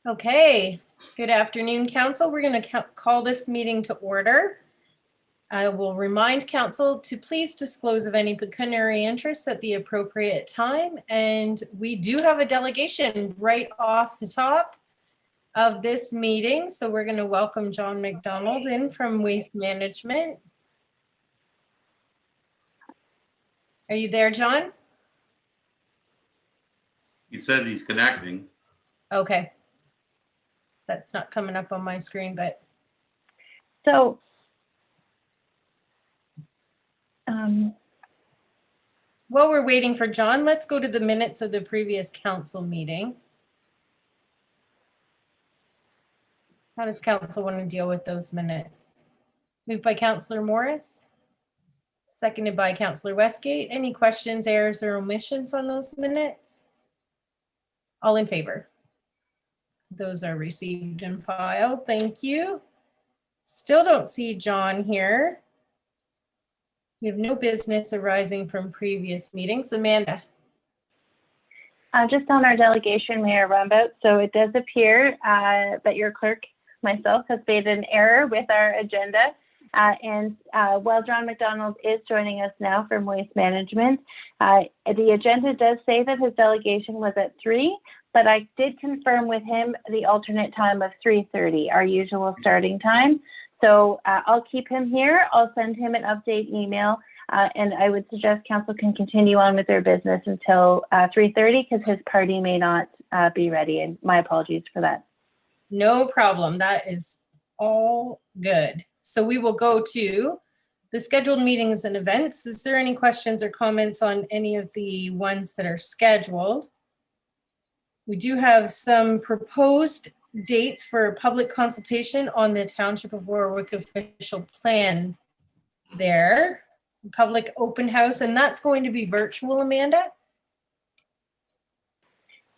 Okay, good afternoon, Council. We're going to call this meeting to order. I will remind Council to please disclose of any pecuniary interests at the appropriate time. And we do have a delegation right off the top of this meeting. So we're going to welcome John McDonald in from Waste Management. Are you there, John? He says he's connecting. Okay. That's not coming up on my screen, but. So, while we're waiting for John, let's go to the minutes of the previous council meeting. How does council want to deal with those minutes? Moved by Councillor Morris, seconded by Councillor Westgate. Any questions, errors, or omissions on those minutes? All in favor? Those are received and filed. Thank you. Still don't see John here. We have no business arising from previous meetings. Amanda. just on our delegation, Mayor Rumbout, so it does appear that your clerk, myself, has made an error with our agenda. While John McDonald is joining us now from Waste Management, the agenda does say that his delegation was at 3, but I did confirm with him the alternate time of 3:30, our usual starting time. So I'll keep him here. I'll send him an update email, and I would suggest council can continue on with their business until 3:30 because his party may not be ready, and my apologies for that. No problem. That is all good. So we will go to the scheduled meetings and events. Is there any questions or comments on any of the ones that are scheduled? We do have some proposed dates for public consultation on the Township of Warwick official plan there. Public open house, and that's going to be virtual, Amanda?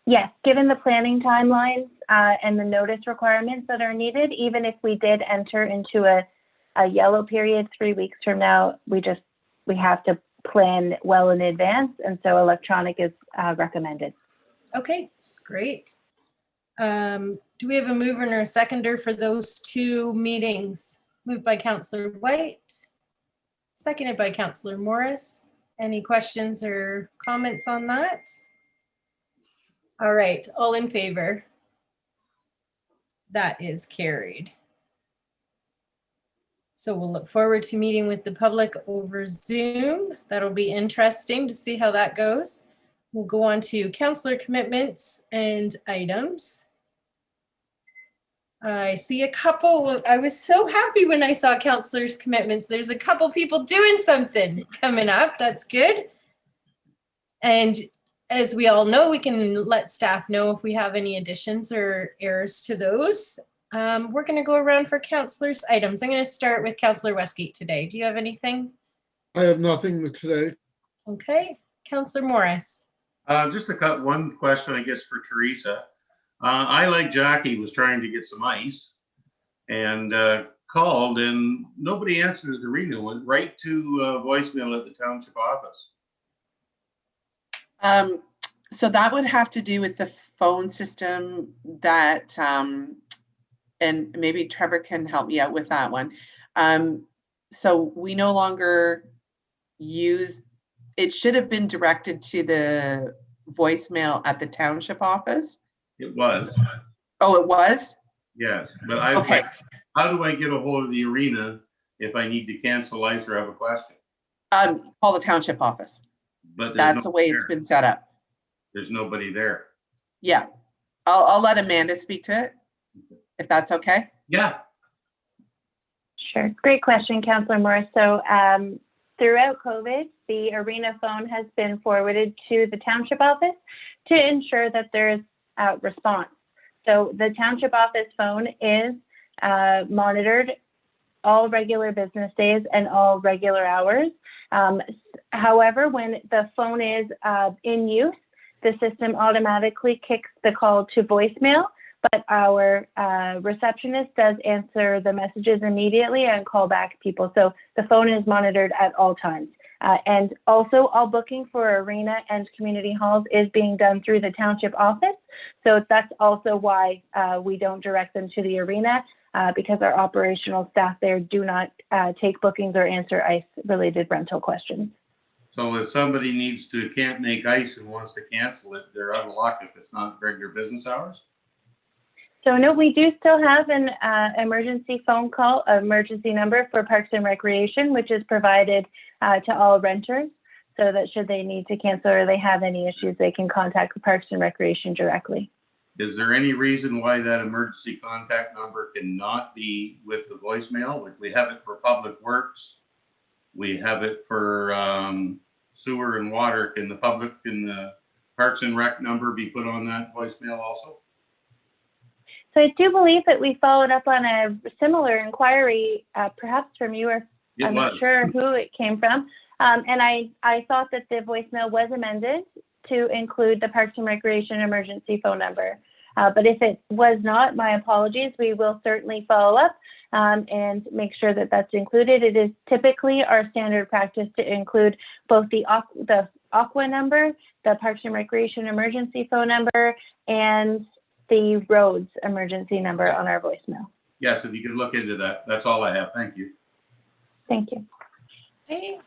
Yes, given the planning timelines and the notice requirements that are needed, even if we did enter into a yellow period 3 weeks from now, we have to plan well in advance, and so electronic is recommended. Okay, great. Do we have a mover and a seconder for those 2 meetings? Moved by Councillor White, seconded by Councillor Morris. Any questions or comments on that? All right, all in favor? That is carried. So we'll look forward to meeting with the public over Zoom. That'll be interesting to see how that goes. We'll go on to councillor commitments and items. I see a couple. I was so happy when I saw councillors' commitments. There's a couple people doing something coming up. That's good. And as we all know, we can let staff know if we have any additions or errors to those. We're going to go around for councillors' items. I'm going to start with Councillor Westgate today. Do you have anything? I have nothing today. Okay. Councillor Morris. Just one question, I guess, for Teresa. I, like Jackie, was trying to get some ice and called, and nobody answered the ring. Went right to voicemail at the township office. So that would have to do with the phone system that, and maybe Trevor can help me out with that one. So we no longer use, it should have been directed to the voicemail at the township office. It was. Oh, it was? Yes, but Okay. How do I get a hold of the arena if I need to cancel ice or have a question? Call the township office. But that's the way it's been set up. There's nobody there. Yeah. I'll let Amanda speak to it, if that's okay. Yeah. Sure. Great question, Councillor Morris. So throughout COVID, the arena phone has been forwarded to the township office to ensure that there's response. So the township office phone is monitored all regular business days and all regular hours. However, when the phone is in use, the system automatically kicks the call to voicemail, but our receptionist does answer the messages immediately and call back people. So the phone is monitored at all times. And also all booking for arena and community halls is being done through the township office. So that's also why we don't direct them to the arena, because our operational staff there do not take bookings or answer ice-related rental questions. So if somebody can't make ice and wants to cancel it, they're out of luck if it's not regular business hours? So no, we do still have an emergency phone call, emergency number for Parks and Recreation, which is provided to all renters, so that should they need to cancel or they have any issues, they can contact the Parks and Recreation directly. Is there any reason why that emergency contact number cannot be with the voicemail? Like we have it for Public Works, we have it for sewer and water. Can the Parks and Rec number be put on that voicemail also? So I do believe that we followed up on a similar inquiry, perhaps from you, or I'm not sure who it came from. And I thought that the voicemail was amended to include the Parks and Recreation emergency phone number. But if it was not, my apologies. We will certainly follow up and make sure that that's included. It is typically our standard practice to include both the Aqua number, the Parks and Recreation emergency phone number, and the roads emergency number on our voicemail. Yes, if you could look into that. That's all I have. Thank you. Thank you. Okay.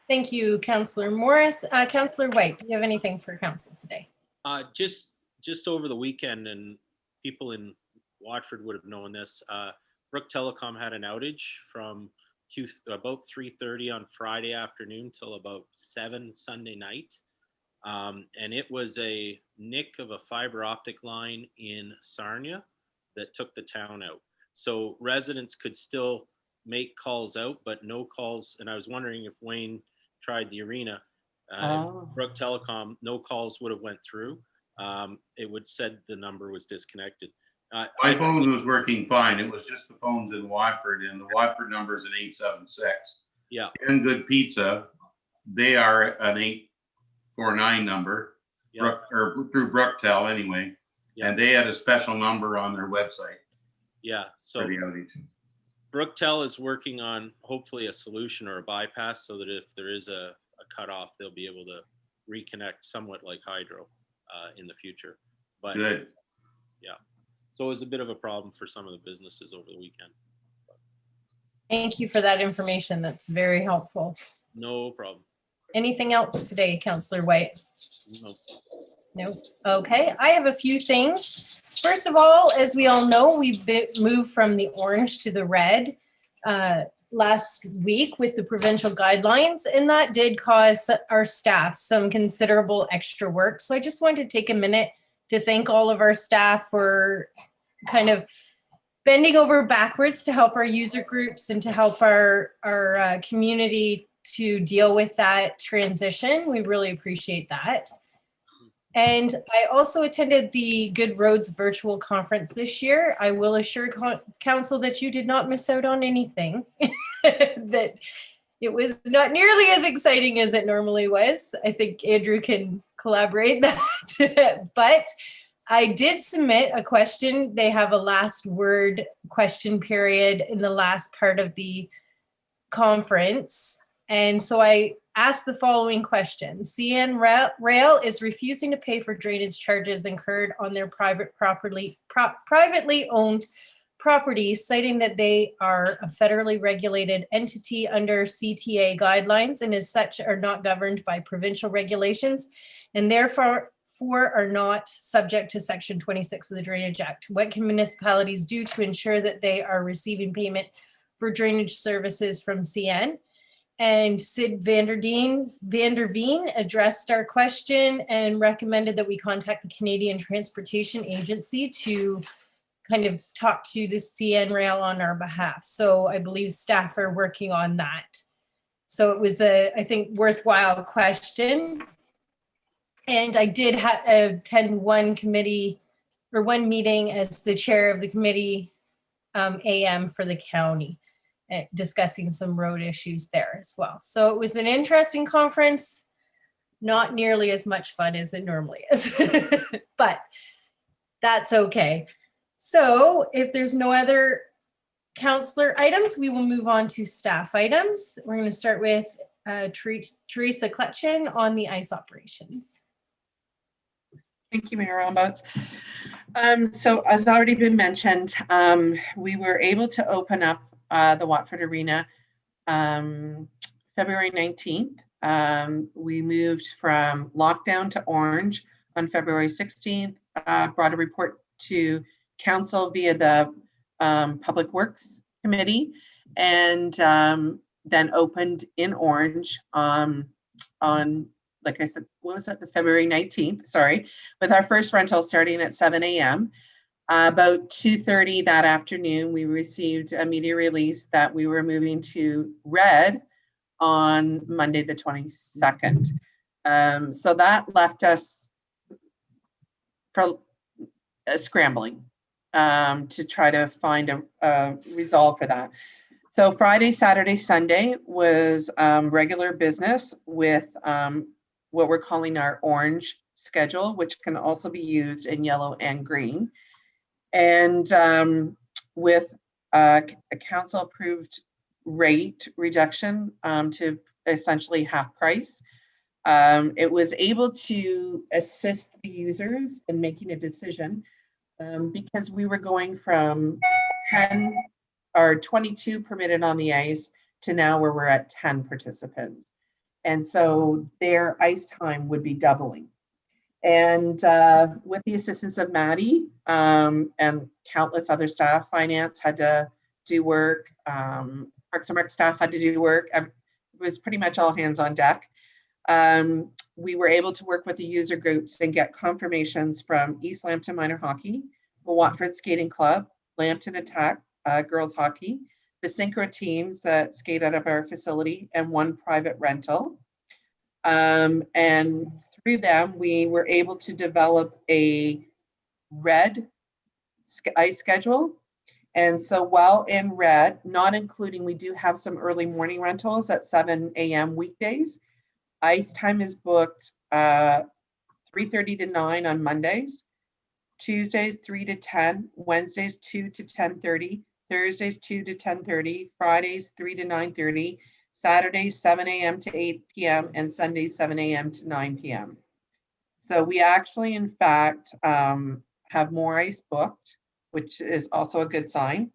Thank you, Councillor Morris. Councillor White, do you have anything for council today? Just over the weekend, and people in Watford would have known this, Brook Telecom had an outage from about 3:30 on Friday afternoon till about 7 Sunday night. And it was a nick of a fiber optic line in Sarnia that took the town out. So residents could still make calls out, but no calls. And I was wondering if Wayne tried the arena, Brook Telecom, no calls would have went through. It would said the number was disconnected. My phone was working fine. It was just the phones in Watford, and the Watford number is an 876. Yeah. And Good Pizza, they are an 849 number, Yeah. or through Brooktel anyway. Yeah. And they had a special number on their website Yeah. So for the outage. Brooktel is working on hopefully a solution or a bypass so that if there is a cutoff, they'll be able to reconnect somewhat like hydro in the future. But Good. yeah, so it was a bit of a problem for some of the businesses over the weekend. Thank you for that information. That's very helpful. No problem. Anything else today, Councillor White? No. No. Okay, I have a few things. First of all, as we all know, we've moved from the orange to the red last week with the provincial guidelines, and that did cause our staff some considerable extra work. So I just wanted to take a minute to thank all of our staff for kind of bending over backwards to help our user groups and to help our community to deal with that transition. We really appreciate that. And I also attended the Good Roads virtual conference this year. I will assure council that you did not miss out on anything, that it was not nearly as exciting as it normally was. I think Andrew can collaborate that, but I did submit a question. They have a last word question period in the last part of the conference. And so I asked the following question. CN Rail is refusing to pay for drainage charges incurred on their privately owned properties, citing that they are a federally regulated entity under CTA guidelines and as such are not governed by provincial regulations and therefore are not subject to Section 26 of the Drainage Act. What can municipalities do to ensure that they are receiving payment for drainage services from CN? And Sid Vanderveen addressed our question and recommended that we contact the Canadian Transportation Agency to kind of talk to the CN Rail on our behalf. So I believe staff are working on that. So it was I think, worthwhile question. And I did attend one meeting as the chair of the committee AM for the county, discussing some road issues there as well. So it was an interesting conference, not nearly as much fun as it normally is, but that's okay. So if there's no other councillor items, we will move on to staff items. We're going to start with Teresa Clutchin on the ice operations. Thank you, Mayor Rombouts. So as already been mentioned, we were able to open up the Watford Arena February 19th. We moved from lockdown to orange on February 16th, brought a report to council via the Public Works Committee, and then opened in orange on, like I said, what was that, the February 19th, sorry, with our first rental starting at 7 a.m. About 2:30 that afternoon, we received a media release that we were moving to red on Monday, the 22nd. So that left us for scrambling to try to find a resolve for that. So Friday, Saturday, Sunday was regular business with what we're calling our orange schedule, which can also be used in yellow and green. And with a council approved rate reduction to essentially half price, it was able to assist the users in making a decision because we were going from 10 or 22 permitted on the ice to now where we're at 10 participants. And so their ice time would be doubling. And with the assistance of Maddie and countless other staff, finance had to do work, Parks and Rec staff had to do work. It was pretty much all hands on deck. We were able to work with the user groups and get confirmations from East Lambton Minor Hockey, the Watford Skating Club, Lambton Attack, girls hockey, the synchro teams that skate out of our facility, and one private rental. And through them, we were able to develop a red ice schedule. And so while in red, not including, we do have some early morning rentals at 7 a.m. weekdays. Ice time is booked 3:30 to 9 on Mondays, Tuesdays 3 to 10, Wednesdays 2 to 10:30, Thursdays 2 to 10:30, Fridays 3 to 9:30, Saturdays 7 a.m. to 8 p.m. and Sundays 7 a.m. to 9 p.m. So we actually, in fact, have more ice booked, which is also a good sign.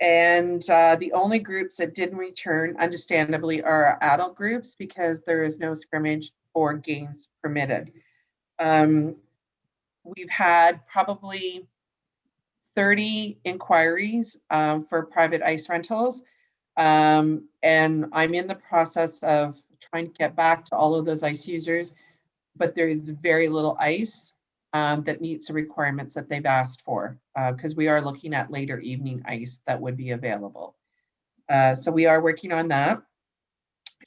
And the only groups that didn't return, understandably, are our adult groups because there is no scrimmage or games permitted. We've had probably 30 inquiries for private ice rentals. And I'm in the process of trying to get back to all of those ice users, but there is very little ice that meets the requirements that they've asked for, because we are looking at later evening ice that would be available. So we are working on that.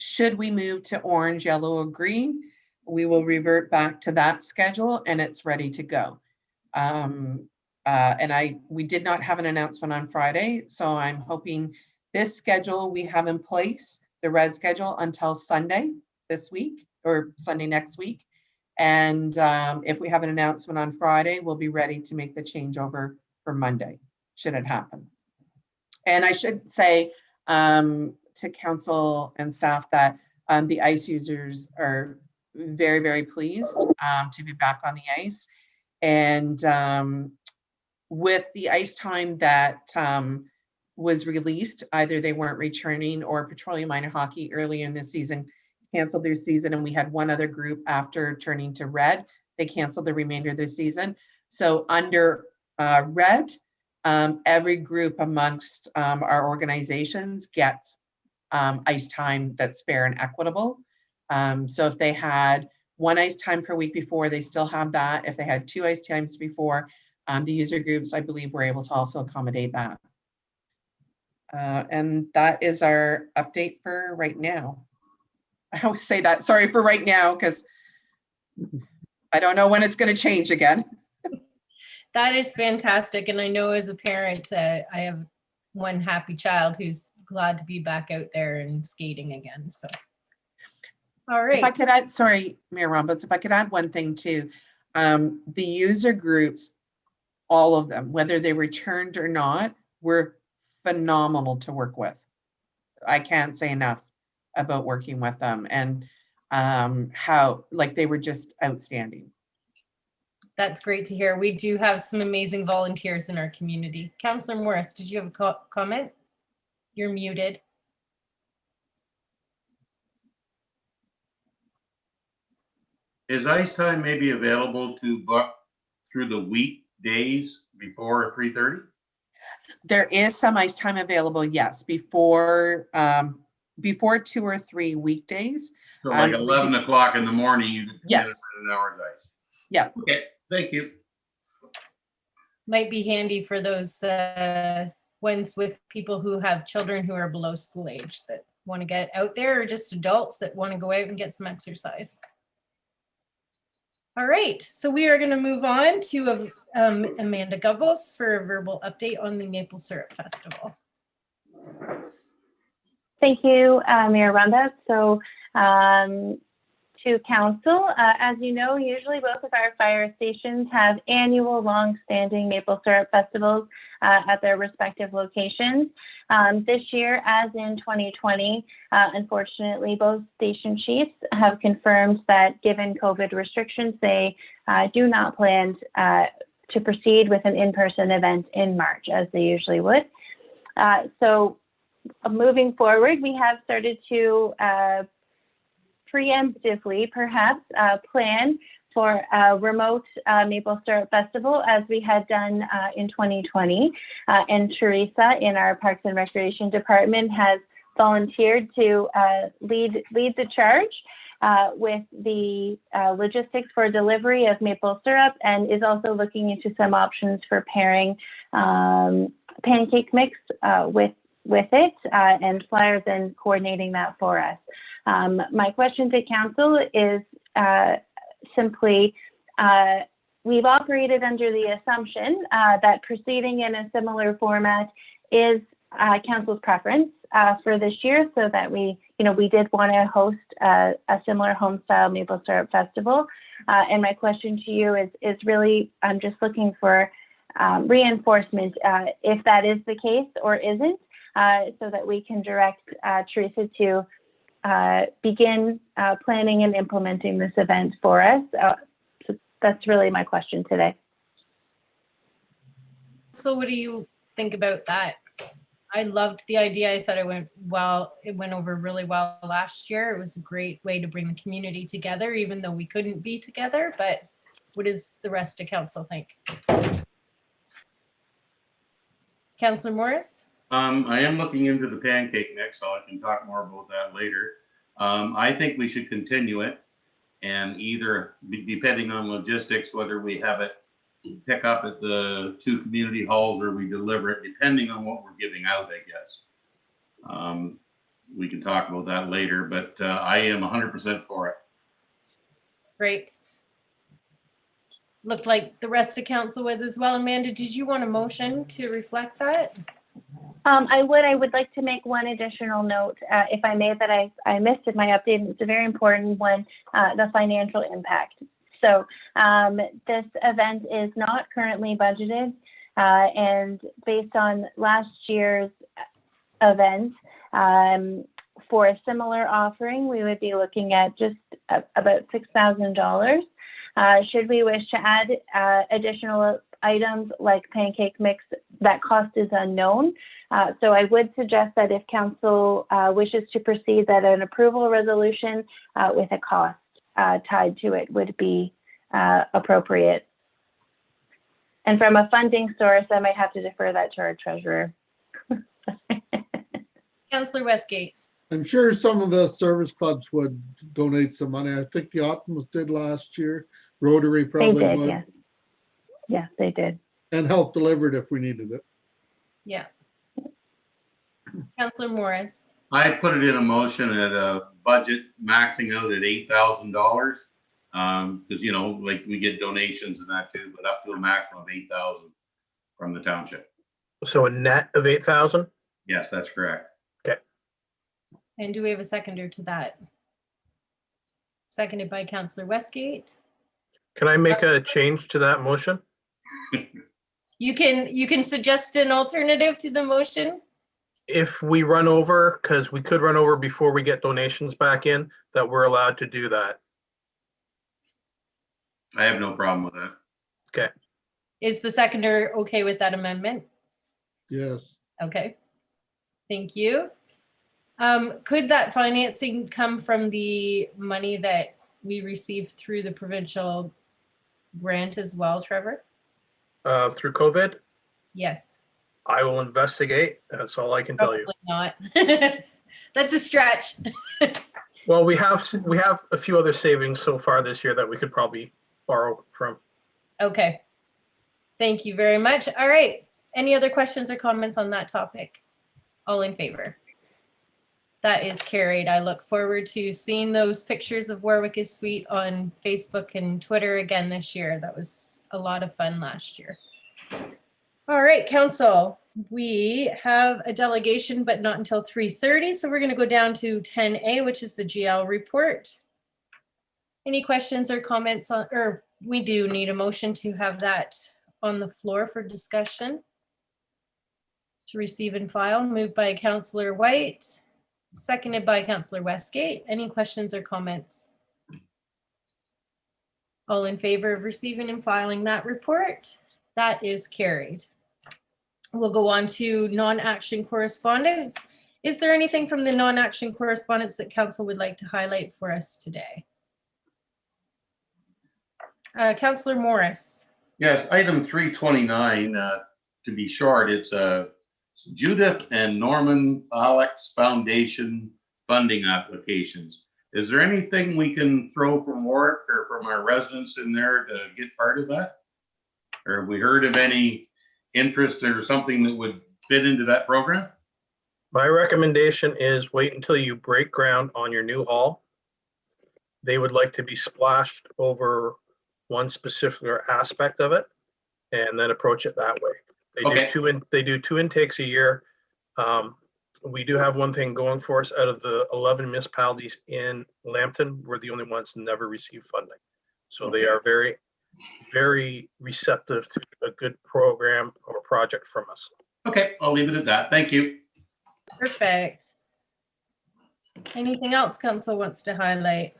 Should we move to orange, yellow, or green, we will revert back to that schedule and it's ready to go. We did not have an announcement on Friday, so I'm hoping this schedule we have in place, the red schedule, until Sunday this week or Sunday next week. And if we have an announcement on Friday, we'll be ready to make the changeover for Monday, should it happen. And I should say to council and staff that the ice users are very, very pleased to be back on the ice. And with the ice time that was released, either they weren't returning or Petroleum Minor Hockey earlier in the season canceled their season, and we had one other group after turning to red, they canceled the remainder of their season. So under red, every group amongst our organizations gets ice time that's fair and equitable. So if they had one ice time per week before, they still have that. If they had 2 ice times before, the user groups, I believe, were able to also accommodate that. And that is our update for right now. I always say that, sorry, for right now, because I don't know when it's going to change again. That is fantastic. And I know as a parent, I have one happy child who's glad to be back out there and skating again. So, all right. If I could add, sorry, Mayor Rombouts, if I could add one thing too, the user groups, all of them, whether they returned or not, were phenomenal to work with. I can't say enough. about working with them, and how, like, they were just outstanding. That's great to hear. We do have some amazing volunteers in our community. Councillor Morris, did you have a comment? You're muted. Is ice time maybe available to book through the weekdays before 3:30? There is some ice time available, yes, before 2 or 3 weekdays. So like we 11 o'clock in the morning, you can get Yes. an hour's ice. Yeah. Okay, thank you. Might be handy for those ones with people who have children who are below school age that want to get out there, or just adults that want to go out and get some exercise. All right, so we are going to move on to Amanda Gubbels for a verbal update on the Maple Syrup Festival. Thank you, Mayor Runda. So to council, as you know, usually both of our fire stations have annual long-standing maple syrup festivals at their respective locations. This year, as in 2020, unfortunately, both station chiefs have confirmed that given COVID restrictions, they do not plan to proceed with an in-person event in March as they usually would. So moving forward, we have started to preemptively, perhaps, plan for a remote Maple Syrup Festival as we had done in 2020. And Teresa in our Parks and Recreation Department has volunteered to lead the charge with the logistics for delivery of maple syrup, and is also looking into some options for pairing pancake mix with it and flyers, and coordinating that for us. My question to council is simply, we've operated under the assumption that proceeding in a similar format is council's preference for this year, so that we did want to host a similar home style maple syrup festival. And my question to you is really, I'm just looking for reinforcement if that is the case or isn't, so that we can direct Teresa to begin planning and implementing this event for us. So that's really my question today. So what do you think about that? I loved the idea. I thought it went well. It went over really well last year. It was a great way to bring the community together, even though we couldn't be together. But what does the rest of council think? Councillor Morris? I am looking into the pancake mix, so I can talk more about that later. I think we should continue it, and either, depending on logistics, whether we have it pick up at the 2 community halls or we deliver it, depending on what we're giving out, I guess. We can talk about that later, but I am 100% for it. Great. Looked like the rest of council was as well. Amanda, did you want a motion to reflect that? I would like to make one additional note, if I may, that I missed in my update. It's a very important one, the financial impact. So this event is not currently budgeted, and based on last year's event, for a similar offering, we would be looking at just about $6,000. Should we wish to add additional items like pancake mix, that cost is unknown. So I would suggest that if council wishes to proceed, that an approval resolution with a cost tied to it would be appropriate. And from a funding source, I might have to defer that to our treasurer. Councillor Westgate. I'm sure some of the service clubs would donate some money. I think the Optimist did last year. Rotary They probably did, would. yes. Yes, they did. And help deliver it if we needed it. Yeah. Councillor Morris. I put it in a motion at a budget maxing out at $8,000. Because, you know, like we get donations and that too, but up to a maximum of 8,000 from the township. So a net of 8,000? Yes, that's correct. And do we have a seconder to that? Seconded by Councillor Westgate. Can I make a change to that motion? You can suggest an alternative to the motion. if we run over, because we could run over before we get donations back in, that we're allowed to do that. I have no problem with that. Okay. Is the seconder okay with that amendment? Yes. Okay. Thank you. Could that financing come from the money that we received through the provincial grant as well, Trevor? Through COVID, Yes. I will investigate. That's all I can tell you. Probably not. That's a stretch. Well, we have a few other savings so far this year that we could probably borrow from. Okay. Thank you very much. All right. Any other questions or comments on that topic? All in favor? That is carried. I look forward to seeing those pictures of Warwick is Sweet on Facebook and Twitter again this year. That was a lot of fun last year. All right, council, we have a delegation, but not until 3:30. So we're going to go down to 10A, which is the GL report. Any questions or comments on, or we do need a motion to have that on the floor for discussion. To receive and file, moved by Councillor White, seconded by Councillor Westgate. Any questions or comments? All in favor of receiving and filing that report? That is carried. We'll go on to non-action correspondence. Is there anything from the non-action correspondence that council would like to highlight for us today? Councillor Morris. Yes, item 329, to be short, it's Judith and Norman Alex Foundation funding applications. Is there anything we can throw from Warwick or from our residents in there to get part of that? Or have we heard of any interest or something that would fit into that program? My recommendation is wait until you break ground on your new hall. They would like to be splashed over one specific aspect of it and then approach it that way. They do two intakes a year. We do have one thing going for us. Out of the 11 municipalities in Lambton, we're the only ones that never receive funding. So they are very, very receptive to a good program or project from us. Okay, I'll leave it at that. Thank you. Perfect. Anything else council wants to highlight?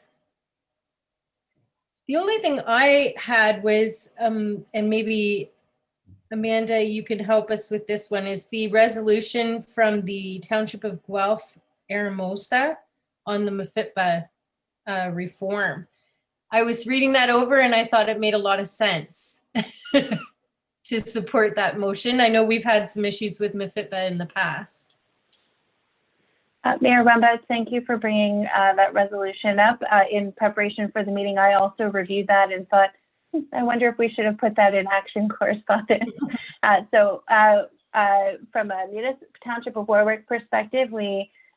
The only thing I had was, and maybe Amanda, you can help us with this one, is the resolution from the Township of Guelph, Aramosa on the MFIPA reform. I was reading that over and I thought it made a lot of sense to support that motion. I know we've had some issues with MFIPA in the past. Mayor Rumbaught, thank you for bringing that resolution up. In preparation for the meeting, I also reviewed that and thought, I wonder if we should have put that in action correspondence. So from a Township of Warwick perspective,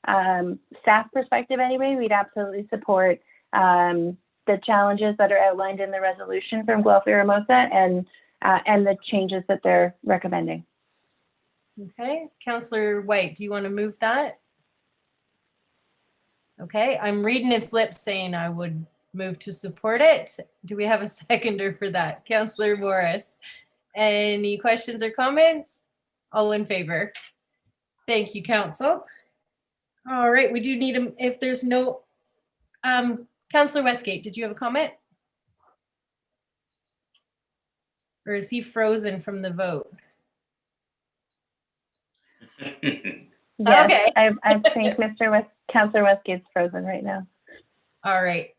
staff perspective anyway, we'd absolutely support the challenges that are outlined in the resolution from Guelph Aramosa and the changes that they're recommending. Okay, Councillor White, do you want to move that? Okay, I'm reading his lips saying I would move to support it. Do we have a seconder for that? Councillor Morris. Any questions or comments? All in favor? Thank you, council. All right, we do need him if there's no, Councillor Westgate, did you have a comment? Or is he frozen from the vote? Yes, Okay. I think Councillor Westgate's frozen right now. All right.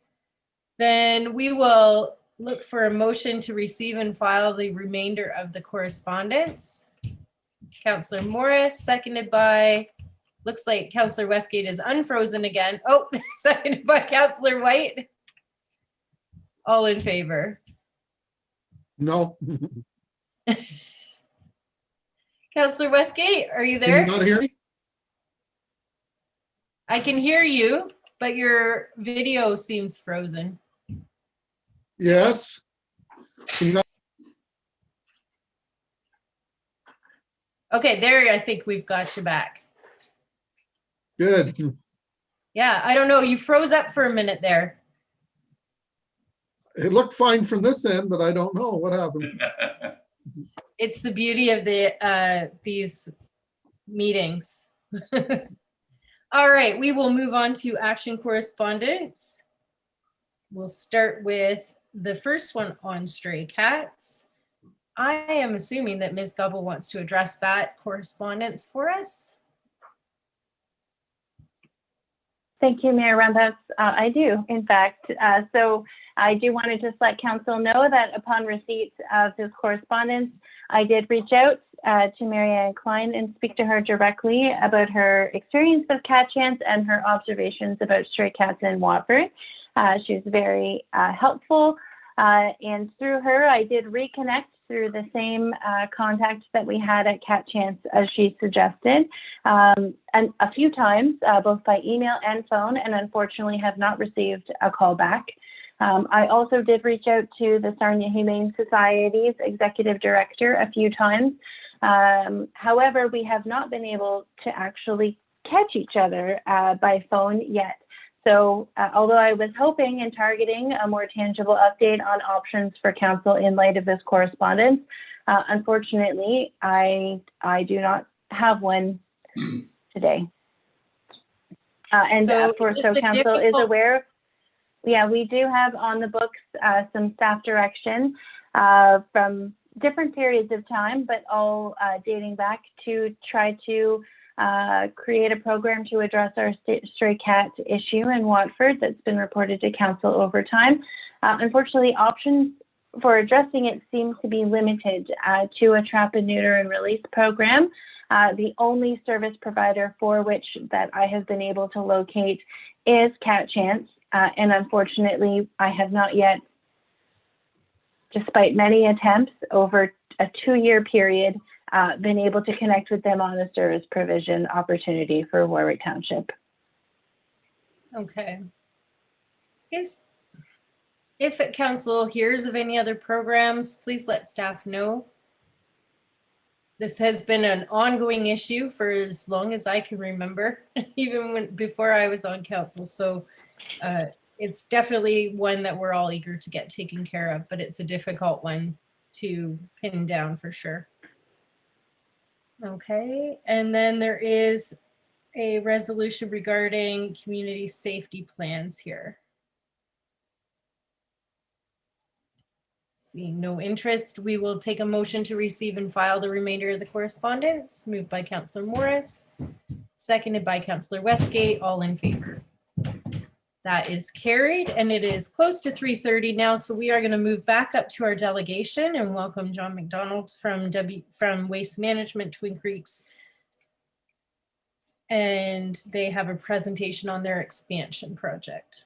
Then we will look for a motion to receive and file the remainder of the correspondence. Councillor Morris, seconded by, looks like Councillor Westgate is unfrozen again. Oh, seconded by Councillor White. All in favor? No. Councillor Westgate, are you Can there? you not hear me? I can hear you, but your video seems frozen. Yes. Can you not- Okay, there, I think we've got you back. Good. Yeah, I don't know, you froze up for a minute there. It looked fine from this end, but I don't know what happened. It's the beauty of the these meetings. All right, we will move on to action correspondence. We'll start with the first one on stray cats. I am assuming that Ms. Gubble wants to address that correspondence for us. Thank you, Mayor Rumbouts. I do, in fact. So I do want to just let council know that upon receipt of this correspondence, I did reach out to Marianne Klein and speak to her directly about her experience with cat chants and her observations about stray cats in Watford. She was very helpful, and through her, I did reconnect through the same contact that we had at Cat Chance as she suggested, and a few times, both by email and phone, and unfortunately have not received a call back. I also did reach out to the Sarnia Humane Society's executive director a few times. However, we have not been able to actually catch each other by phone yet. So although I was hoping and targeting a more tangible update on options for council in light of this correspondence, unfortunately, I do not have one today. And So for is so the council is difficult- aware, yeah, we do have on the books some staff direction from different periods of time, but all dating back to try to create a program to address our stray cat issue in Watford that's been reported to council over time. Unfortunately, options for addressing it seem to be limited to a trap and neuter and release program. The only service provider for which that I have been able to locate is Cat Chance, and unfortunately, I have not yet, despite many attempts over a 2-year period, been able to connect with them on a service provision opportunity for Warwick Township. Okay. If council hears of any other programs, please let staff know. This has been an ongoing issue for as long as I can remember, even before I was on council. So it's definitely one that we're all eager to get taken care of, but it's a difficult one to pin down for sure. Okay, and then there is a resolution regarding community safety plans here. Seeing no interest, we will take a motion to receive and file the remainder of the correspondence. Moved by Councillor Morris, seconded by Councillor Westgate, all in favor. That is carried, and it is close to 3:30 now, so we are going to move back up to our delegation and welcome John McDonald from Waste Management Twin Creeks. And they have a presentation on their expansion project.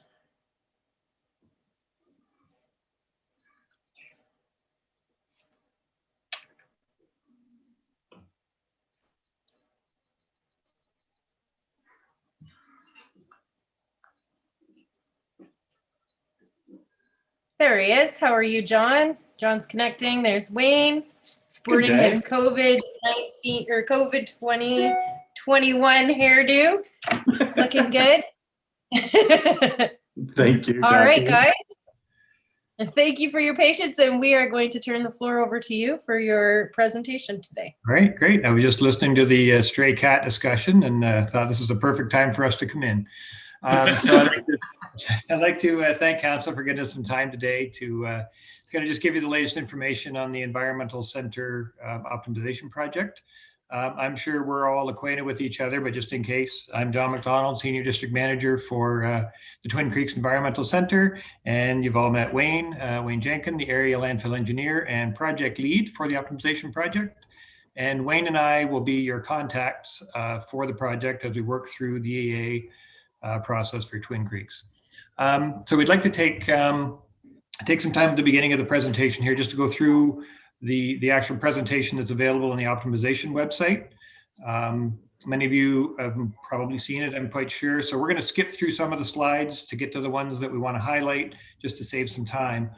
There he is. How are you, John? John's connecting. There's Wayne, sporting his COVID-19 or COVID 2021 hairdo. Looking good. Thank you. All right, Jackie. guys. Thank you for your patience, and we are going to turn the floor over to you for your presentation today. Great. I was just listening to the stray cat discussion and thought this is a perfect time for us to come in. So I'd like to thank Council for getting us some time today to kind of just give you the latest information on the Environmental Center Optimization Project. I'm sure we're all acquainted with each other, but just in case, I'm John McDonald, Senior District Manager for the Twin Creeks Environmental Center, and you've all met Wayne Jenkin, the Area Landfill Engineer and Project Lead for the Optimization Project. And Wayne and I will be your contacts for the project as we work through the EA process for Twin Creeks. So we'd like to take some time at the beginning of the presentation here just to go through the actual presentation that's available on the optimization website. Many of you have probably seen it, I'm quite sure. So we're going to skip through some of the slides to get to the ones that we want to highlight just to save some time.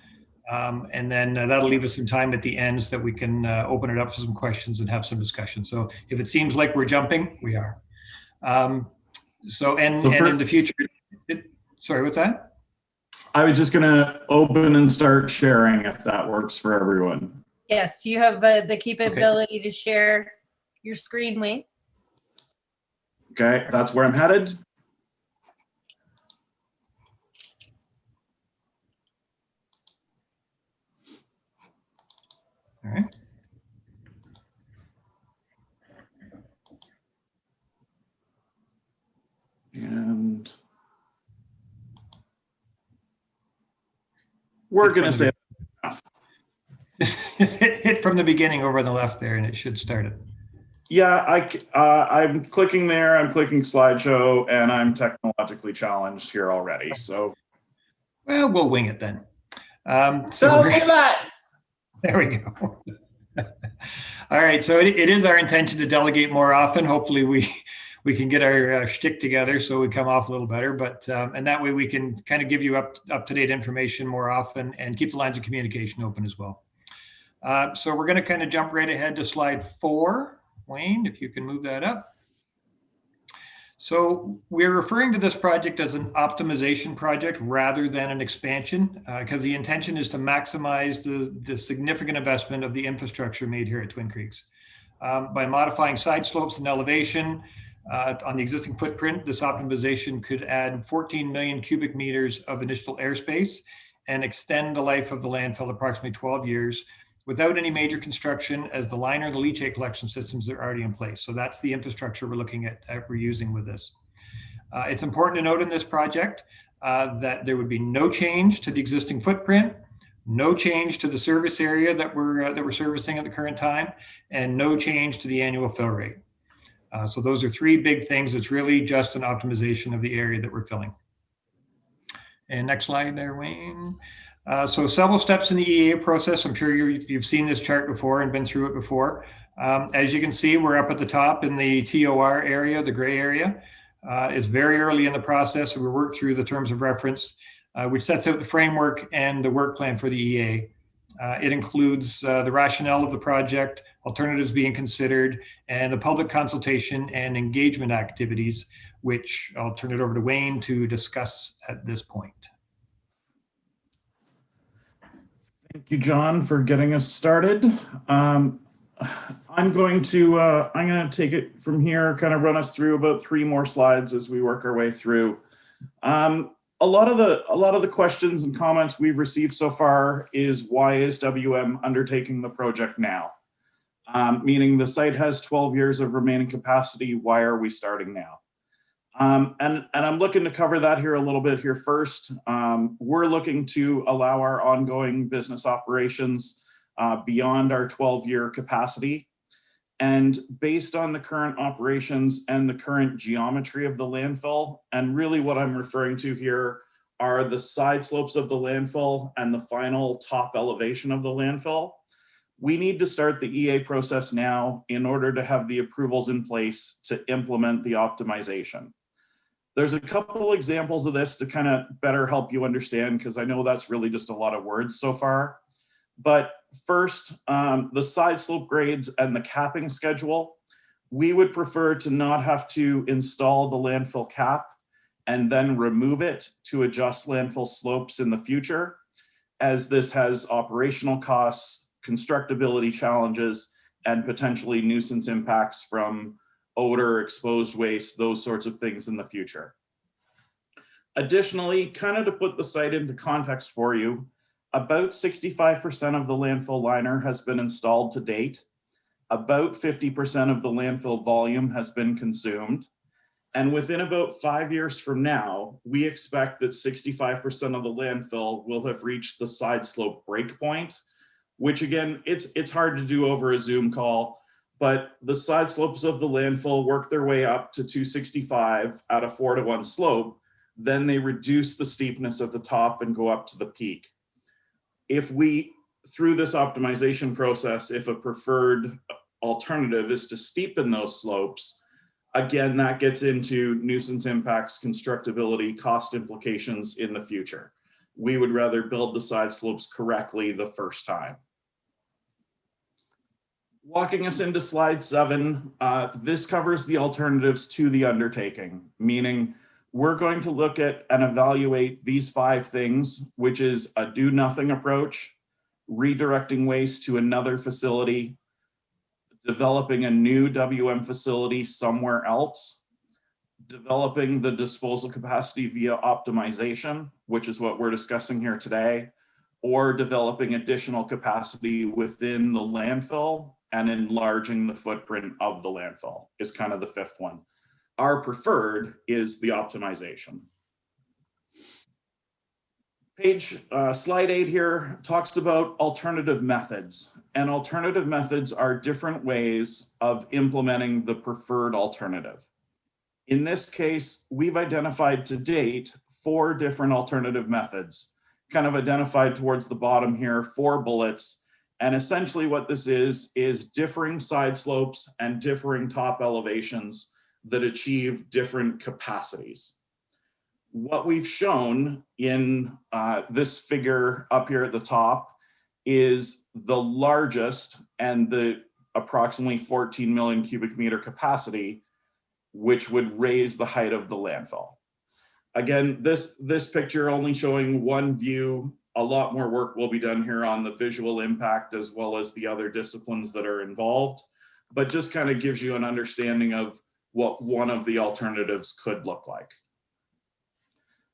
And then that'll leave us some time at the end so that we can open it up for some questions and have some discussion. So if it seems like we're jumping, we are. And in the future, sorry, what's that? I was just going to open and start sharing if that works for everyone. Yes, you have the capability to share your screen, Wayne. Okay, that's where I'm headed. All right. And we're going to say hit from the beginning over on the left there, and it should start it. yeah, I'm clicking there, I'm clicking slideshow, and I'm technologically challenged here already. So, Well, we'll wing it then. so look at that. There we go. All right, so it is our intention to delegate more often. Hopefully we can get our shtick together so we come off a little better, but and that way we can kind of give you up-to-date information more often and keep the lines of communication open as well. So we're going to kind of jump right ahead to slide 4. Wayne, if you can move that up. So we're referring to this project as an optimization project rather than an expansion, because the intention is to maximize the significant investment of the infrastructure made here at Twin Creeks. By modifying side slopes and elevation on the existing footprint, this optimization could add 14 million cubic meters of initial airspace and extend the life of the landfill approximately 12 years without any major construction, as the liner and the leachate collection systems are already in place. So that's the infrastructure we're looking at reusing with this. It's important to note in this project that there would be no change to the existing footprint, no change to the service area that we're servicing at the current time, and no change to the annual fill rate. So those are 3 big things. It's really just an optimization of the area that we're filling. And next slide there, Wayne. So several steps in the EA process. I'm sure you've seen this chart before and been through it before. As you can see, we're up at the top in the TOR area, the gray area. It's very early in the process. We work through the terms of reference, which sets out the framework and the work plan for the EA. It includes the rationale of the project, alternatives being considered, and the public consultation and engagement activities, which I'll turn it over to Wayne to discuss at this point. Thank you, John, for getting us started. I'm going to take it from here, kind of run us through about 3 more slides as we work our way through. A lot of the questions and comments we've received so far is, why is WM undertaking the project now? Meaning the site has 12 years of remaining capacity. Why are we starting now? And I'm looking to cover that here a little bit here first. We're looking to allow our ongoing business operations beyond our 12-year capacity. And based on the current operations and the current geometry of the landfill, and really what I'm referring to here are the side slopes of the landfill and the final top elevation of the landfill, we need to start the EA process now in order to have the approvals in place to implement the optimization. There's a couple examples of this to kind of better help you understand, because I know that's really just a lot of words so far. But first, the side slope grades and the capping schedule, we would prefer to not have to install the landfill cap and then remove it to adjust landfill slopes in the future, as this has operational costs, constructability challenges, and potentially nuisance impacts from odor, exposed waste, those sorts of things in the future. Additionally, kind of to put the site into context for you, about 65% of the landfill liner has been installed to date. About 50% of the landfill volume has been consumed. And within about 5 years from now, we expect that 65% of the landfill will have reached the side slope breakpoint, which again, it's hard to do over a Zoom call, but the side slopes of the landfill work their way up to 265 at a 4-to-1 slope. Then they reduce the steepness at the top and go up to the peak. If we, through this optimization process, if a preferred alternative is to steepen those slopes, again, that gets into nuisance impacts, constructability, cost implications in the future. We would rather build the side slopes correctly the first time. Walking us into slide 7, this covers the alternatives to the undertaking, meaning we're going to look at and evaluate these 5 things, which is a do nothing approach, redirecting waste to another facility, developing a new WM facility somewhere else, developing the disposal capacity via optimization, which is what we're discussing here today, or developing additional capacity within the landfill and enlarging the footprint of the landfill is kind of the fifth one. Our preferred is the optimization. Slide 8 here talks about alternative methods, and alternative methods are different ways of implementing the preferred alternative. In this case, we've identified to date 4 different alternative methods, kind of identified towards the bottom here, 4 bullets. And essentially what this is differing side slopes and differing top elevations that achieve different capacities. What we've shown in this figure up here at the top is the largest and the approximately 14 million cubic meter capacity, which would raise the height of the landfill. Again, this picture only showing one view. A lot more work will be done here on the visual impact as well as the other disciplines that are involved, but just kind of gives you an understanding of what one of the alternatives could look like.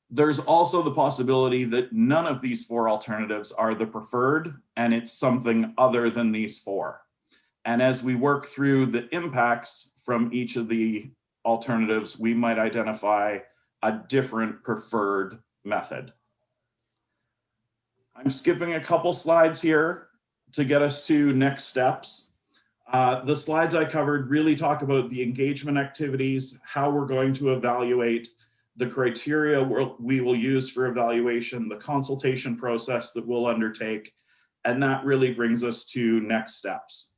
There's also the possibility that none of these 4 alternatives are the preferred, and it's something other than these 4. And as we work through the impacts from each of the alternatives, we might identify a different preferred method. I'm skipping a couple slides here to get us to next steps. The slides I covered really talk about the engagement activities, how we're going to evaluate, the criteria we will use for evaluation, the consultation process that we'll undertake, and that really brings us to next steps.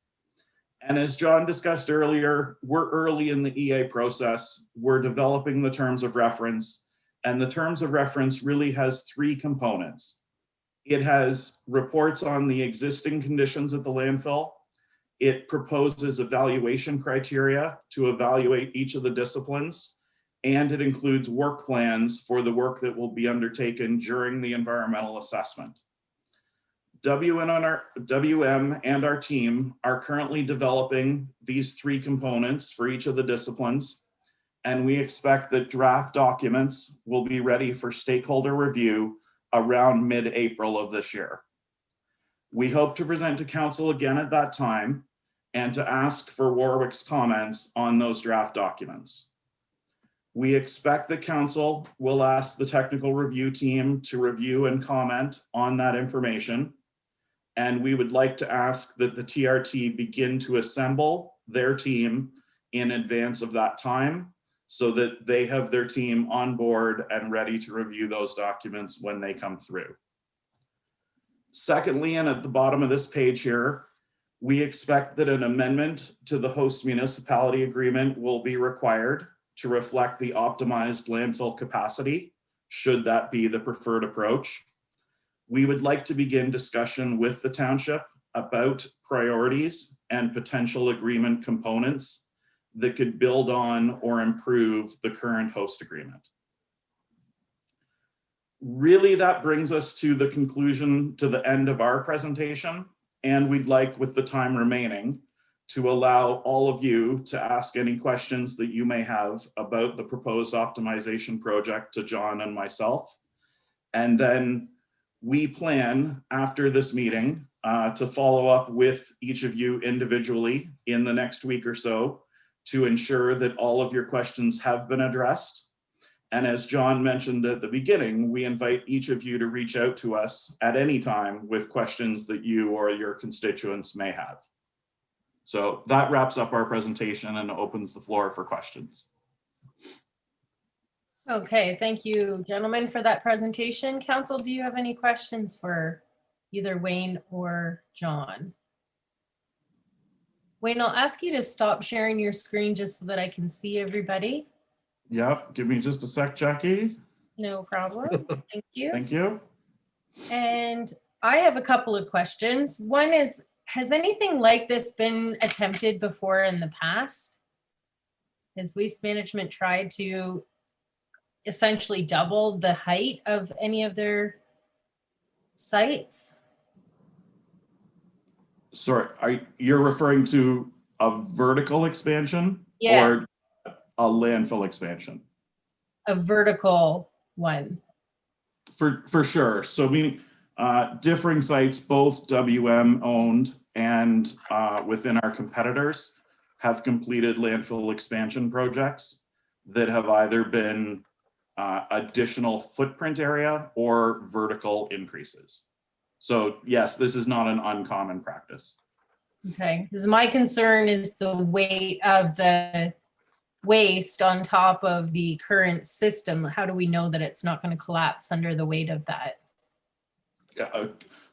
And as John discussed earlier, we're early in the EA process. We're developing the terms of reference, and the terms of reference really has 3 components. It has reports on the existing conditions at the landfill. It proposes evaluation criteria to evaluate each of the disciplines, and it includes work plans for the work that will be undertaken during the environmental assessment. WM and our team are currently developing these 3 components for each of the disciplines, and we expect that draft documents will be ready for stakeholder review around mid-April of this year. We hope to present to council again at that time and to ask for Warwick's comments on those draft documents. We expect the council will ask the technical review team to review and comment on that information. And we would like to ask that the TRT begin to assemble their team in advance of that time so that they have their team on board and ready to review those documents when they come through. Secondly, and at the bottom of this page here, we expect that an amendment to the host municipality agreement will be required to reflect the optimized landfill capacity, should that be the preferred approach. We would like to begin discussion with the township about priorities and potential agreement components that could build on or improve the current host agreement. Really, that brings us to the conclusion, to the end of our presentation, and we'd like, with the time remaining, to allow all of you to ask any questions that you may have about the proposed optimization project to John and myself. And then we plan, after this meeting, to follow up with each of you individually in the next week or so to ensure that all of your questions have been addressed. And as John mentioned at the beginning, we invite each of you to reach out to us at any time with questions that you or your constituents may have. So that wraps up our presentation and opens the floor for questions. Okay, thank you, gentlemen, for that presentation. Council, do you have any questions for either Wayne or John? Wayne, I'll ask you to stop sharing your screen just so that I can see everybody. Yep, give me just a sec, Jackie. No problem. Thank you. Thank you. And I have a couple of questions. One is, has anything like this been attempted before in the past? Has Waste Management tried to essentially double the height of any of their sites? Sorry, you're referring to a vertical expansion? Yes. Or a landfill expansion? a vertical one. For sure. So meaning differing sites, both WM owned and within our competitors, have completed landfill expansion projects that have either been additional footprint area or vertical increases. So yes, this is not an uncommon practice. Okay, because my concern is the weight of the waste on top of the current system. How do we know that it's not going to collapse under the weight of that?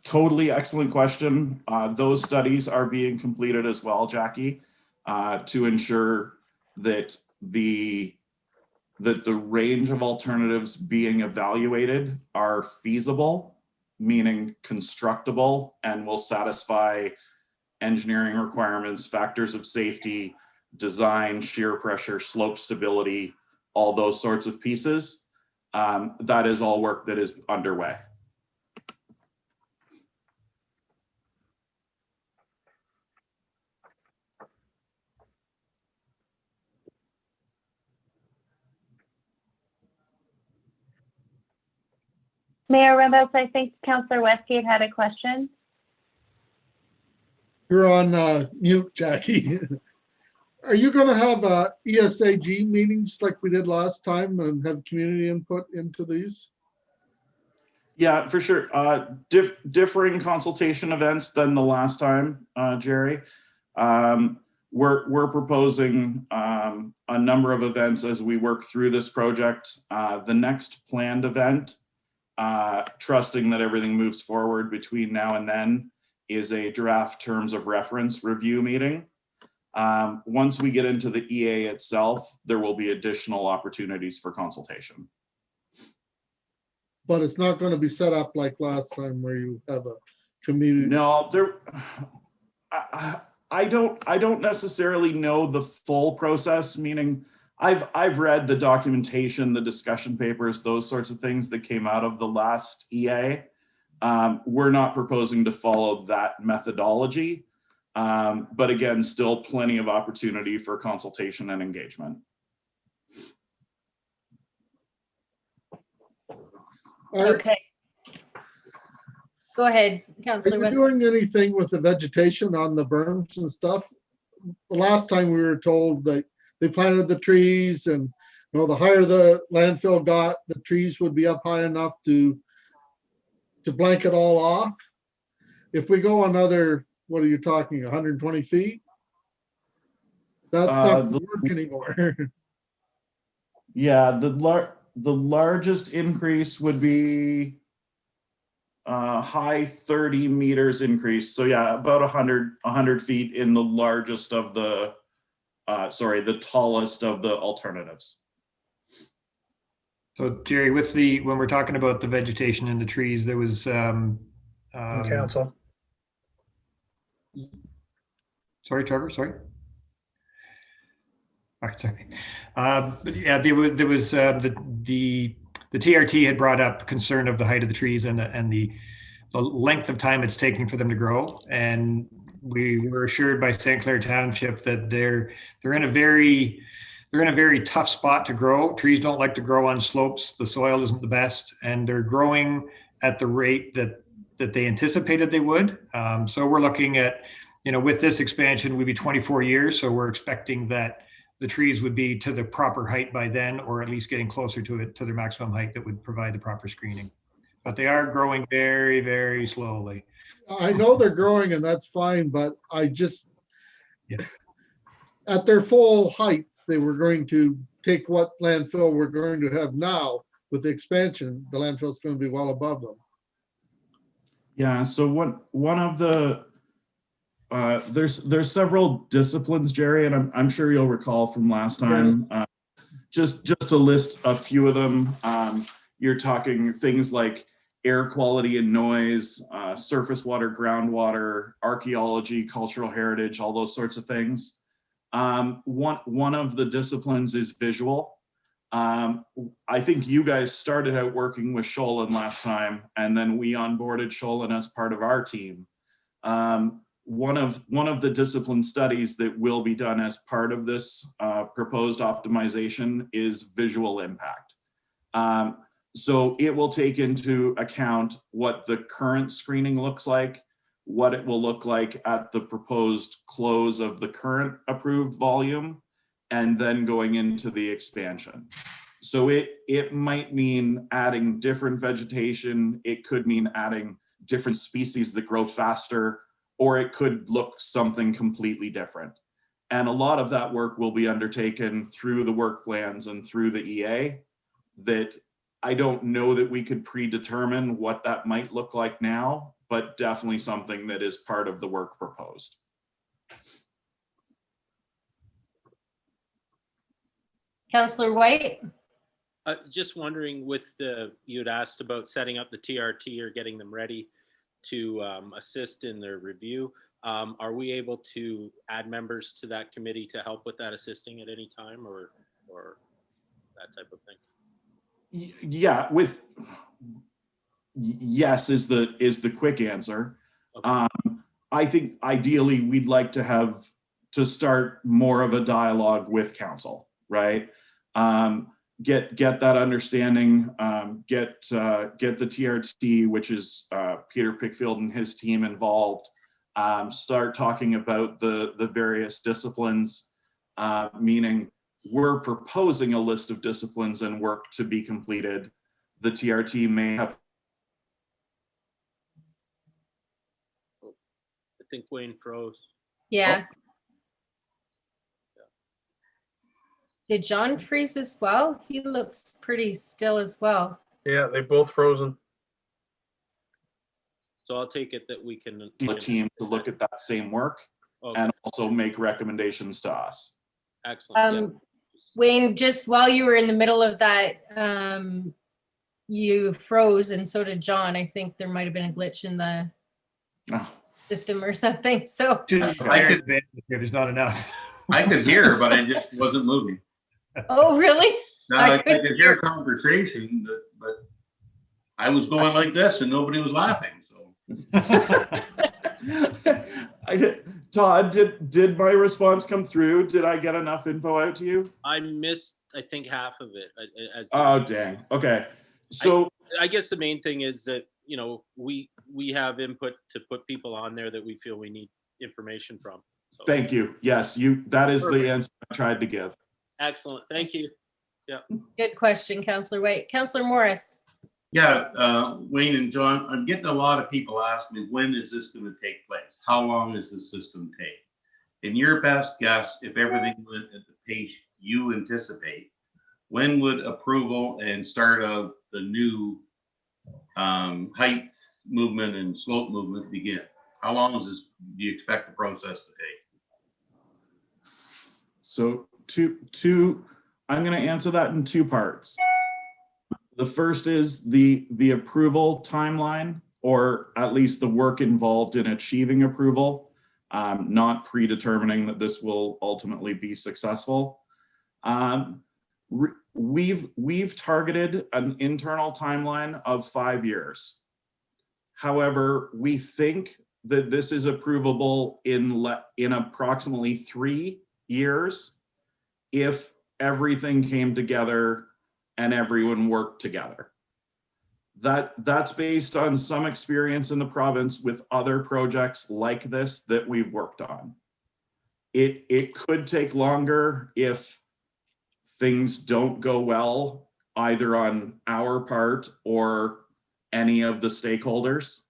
Totally excellent question. Those studies are being completed as well, Jackie, to ensure that the range of alternatives being evaluated are feasible, meaning constructible, and will satisfy engineering requirements, factors of safety, design, shear pressure, slope stability, all those sorts of pieces. That is all work that is underway. Mayor Rembes, I think Councillor Westgate had a question. You're on mute, Jackie. Are you going to have ESAG meetings like we did last time and have community input into these? Yeah, for sure. Differing consultation events than the last time, Jerry. We're proposing a number of events as we work through this project. The next planned event, trusting that everything moves forward between now and then, is a draft terms of reference review meeting. Once we get into the EA itself, there will be additional opportunities for consultation. But it's not going to be set up like last time where you have a community. No, I don't necessarily know the full process, meaning I've read the documentation, the discussion papers, those sorts of things that came out of the last EA. We're not proposing to follow that methodology, but again, still plenty of opportunity for consultation and engagement. Okay. Go ahead, Are Councillor you West. doing anything with the vegetation on the berms and stuff? The last time we were told that they planted the trees and, you know, the higher the landfill got, the trees would be up high enough to blanket all off. If we go another, what are you talking, 120 feet? That's not gonna work anymore. Yeah, the largest increase would be high 30 meters increase. So yeah, about 100 feet in the largest of the, the tallest of the alternatives. So Jerry, when we're talking about the vegetation and the trees, there was Council. Sorry, Trevor, sorry. All right, sorry. But yeah, there was the TRT had brought up concern of the height of the trees and the length of time it's taking for them to grow. And we were assured by St. Clair Township that they're in a very tough spot to grow. Trees don't like to grow on slopes. The soil isn't the best, and they're growing at the rate that they anticipated they would. So we're looking at, with this expansion, we'd be 24 years. So we're expecting that the trees would be to the proper height by then, or at least getting closer to it, to their maximum height that would provide the proper screening. But they are growing very, very slowly. I know they're growing and that's fine, but at their full height, they were going to take what landfill we're going to have now with the expansion. The landfill is going to be well above them. Yeah, so one of the there's several disciplines, Jerry, and I'm sure you'll recall from last time. Just to list a few of them, you're talking things like air quality and noise, surface water, groundwater, archaeology, cultural heritage, all those sorts of things. One of the disciplines is visual. I think you guys started out working with Sholin last time, and then we onboarded Sholin as part of our team. One of the discipline studies that will be done as part of this proposed optimization is visual impact. So it will take into account what the current screening looks like, what it will look like at the proposed close of the current approved volume, and then going into the expansion. So it might mean adding different vegetation. It could mean adding different species that grow faster, or it could look something completely different. And a lot of that work will be undertaken through the work plans and through the EA. That I don't know that we could predetermine what that might look like now, but definitely something that is part of the work proposed. Councillor White? Just wondering, you had asked about setting up the TRT or getting them ready to assist in their review. Are we able to add members to that committee to help with that assisting at any time, or that type of thing? Yeah, yes is the quick answer. Okay. I think ideally we'd like to start more of a dialogue with council, right? Get that understanding, get the TRT, which is Peter Pickfield and his team involved, start talking about the various disciplines, meaning we're proposing a list of disciplines and work to be completed. The TRT may have. I think Wayne froze. Yeah. Did John freeze as well? He looks pretty still as well. Yeah, they both frozen. So I'll take it that we can. The team to look at that same work, Okay. and also make recommendations to us. Excellent. Wayne, just while you were in the middle of that, you froze, and so did John. I think there might have been a glitch in the system or something. So if there's not enough. I could hear, but I just wasn't moving. Oh, really? No, I could hear conversation, but I was going like this and nobody was laughing. So, Todd, did my response come through? Did I get enough info out to you? I missed, I think, half of it. Oh, dang. Okay. So I guess the main thing is that, we have input to put people on there that we feel we need information from. So. Thank you. Yes, that is the answer I tried to give. Excellent. Thank you. Yeah. Good question, Councillor White. Councillor Morris. yeah, Wayne and John, I'm getting a lot of people asking me, when is this going to take place? How long does the system take? In your best guess, if everything went at the pace you anticipate, when would approval and start of the new height movement and slope movement begin? How long do you expect the process to take? So I'm going to answer that in two parts. The first is the approval timeline, or at least the work involved in achieving approval, not predetermining that this will ultimately be successful. We've targeted an internal timeline of 5 years. However, we think that this is approvable in approximately 3 years if everything came together and everyone worked together. That's based on some experience in the province with other projects like this that we've worked on. It could take longer if things don't go well, either on our part or any of the stakeholders,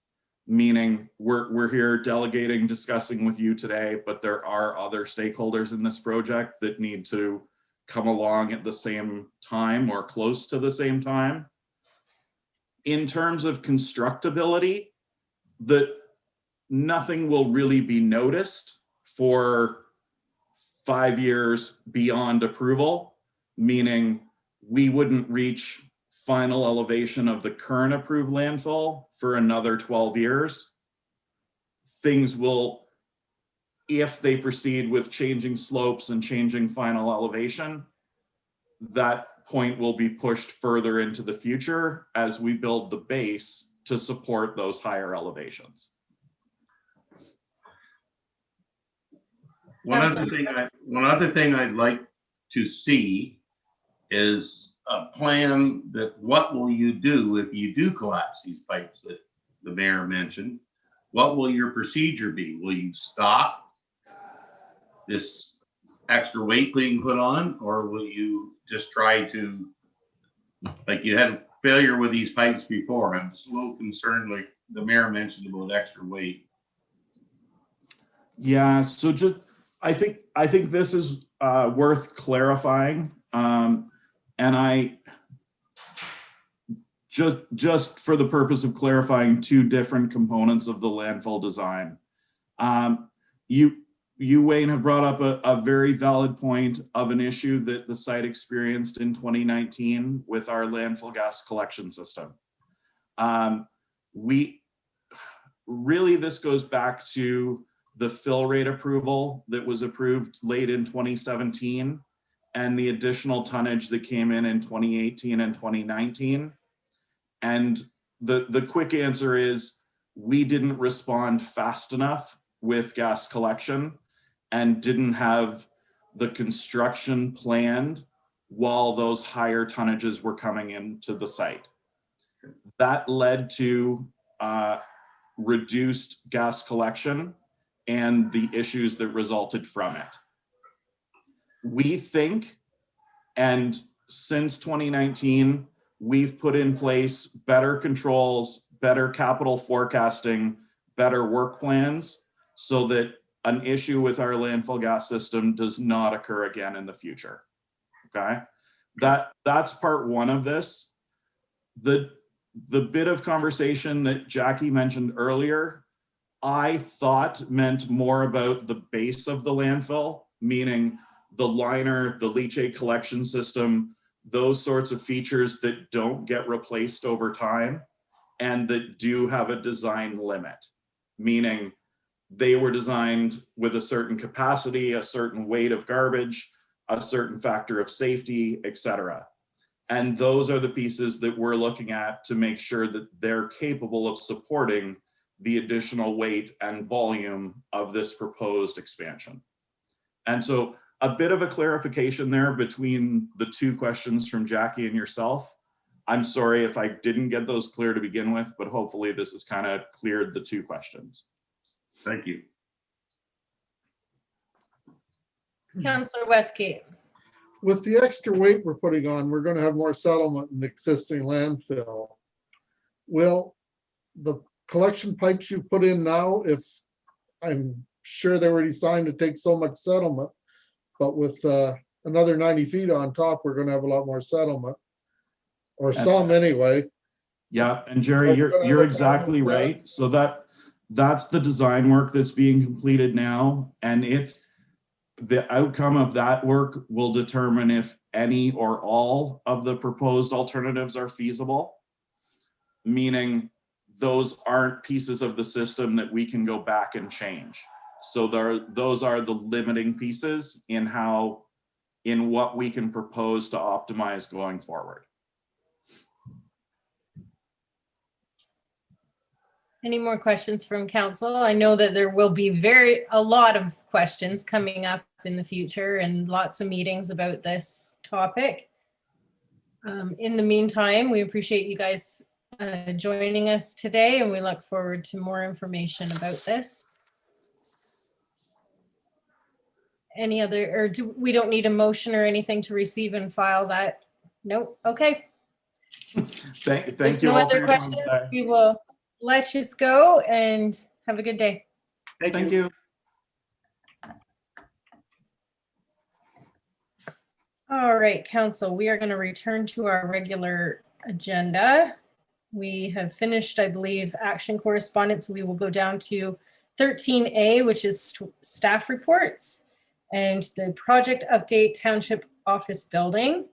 meaning we're here delegating, discussing with you today, but there are other stakeholders in this project that need to come along at the same time or close to the same time. In terms of constructability, nothing will really be noticed for 5 years beyond approval, meaning we wouldn't reach final elevation of the current approved landfill for another 12 years. Things will, if they proceed with changing slopes and changing final elevation, that point will be pushed further into the future as we build the base to support those higher elevations. One other thing I'd like to see is a plan that what will you do if you do collapse these pipes that the mayor mentioned? What will your procedure be? Will you stop this extra weight being put on, or will you just try to, like you had failure with these pipes before? I'm just a little concerned, like the mayor mentioned about extra weight. Yeah, so I think this is worth clarifying. And I just for the purpose of clarifying two different components of the landfill design. You, Wayne, have brought up a very valid point of an issue that the site experienced in 2019 with our landfill gas collection system. This goes back to the fill rate approval that was approved late in 2017 and the additional tonnage that came in 2018 and 2019. And the quick answer is we didn't respond fast enough with gas collection and didn't have the construction planned while those higher tonnages were coming into the site. That led to reduced gas collection and the issues that resulted from it. We think, and since 2019, we've put in place better controls, better capital forecasting, better work plans so that an issue with our landfill gas system does not occur again in the future. Okay, that's part one of this. The bit of conversation that Jackie mentioned earlier, I thought meant more about the base of the landfill, meaning the liner, the leachate collection system, those sorts of features that don't get replaced over time and that do have a design limit, meaning they were designed with a certain capacity, a certain weight of garbage, a certain factor of safety, etc. And those are the pieces that we're looking at to make sure that they're capable of supporting the additional weight and volume of this proposed expansion. And so a bit of a clarification there between the two questions from Jackie and yourself. I'm sorry if I didn't get those clear to begin with, but hopefully this has kind of cleared the two questions. Thank you. Councillor Westgate. With the extra weight we're putting on, we're going to have more settlement in the existing landfill. Will the collection pipes you put in now, if I'm sure they were designed to take so much settlement, but with another 90 feet on top, we're going to have a lot more settlement, or some anyway. Yeah, and Jerry, you're exactly right. So that's the design work that's being completed now, and the outcome of that work will determine if any or all of the proposed alternatives are feasible, meaning those aren't pieces of the system that we can go back and change. So those are the limiting pieces in what we can propose to optimize going forward. Any more questions from council? I know that there will be a lot of questions coming up in the future and lots of meetings about this topic. In the meantime, we appreciate you guys joining us today, and we look forward to more information about this. Any other, or we don't need a motion or anything to receive and file that? Nope. Okay. Thank you all for your time today. We will let you go and have a good day. Thank you. All right, council, we are going to return to our regular agenda. We have finished, I believe, action correspondence. We will go down to 13A, which is staff reports and the project update township office building.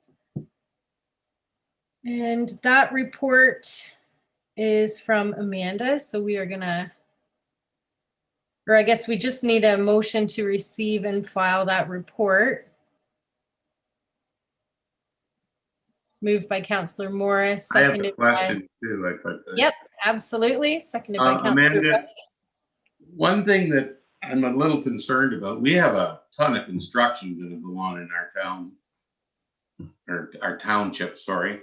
And that report is from Amanda. So we are gonna, or I guess we just need a motion to receive and file that report. Moved by Councillor Morris, I have a seconded question too. If I could. Yep, absolutely. Seconded by Councillor. Amanda, one thing that I'm a little concerned about, we have a ton of construction going to go on in our town. or our township, sorry,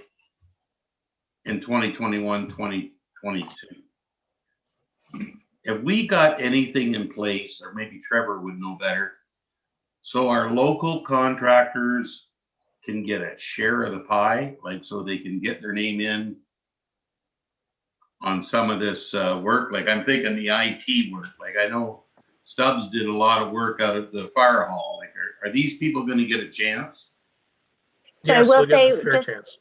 in 2021, 2022. Have we got anything in place, or maybe Trevor would know better, so our local contractors can get a share of the pie, like so they can get their name in on some of this work? Like I'm thinking the IT work, like I know Stubbs did a lot of work out at the fire hall. Like are these people going to get a chance? So I Yes, will they'll get a say, fair chance.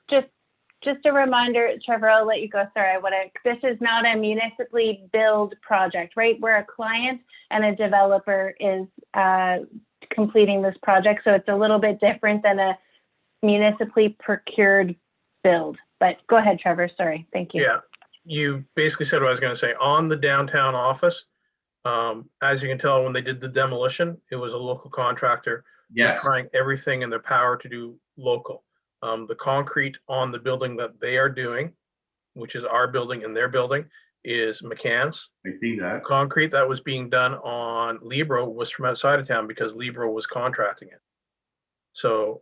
just a reminder, Trevor, I'll let you go. Sorry, this is not a municipally billed project, right? We're a client and a developer is completing this project. So it's a little bit different than a municipally procured build. But go ahead, Trevor. Sorry. Thank you. Yeah, you basically said what I was going to say. On the downtown office, as you can tell, when they did the demolition, it was a local contractor. They're Yes. trying everything in their power to do local. The concrete on the building that they are doing, which is our building and their building, is McCann's. I see The that. concrete that was being done on Libro was from outside of town because Libro was contracting it. So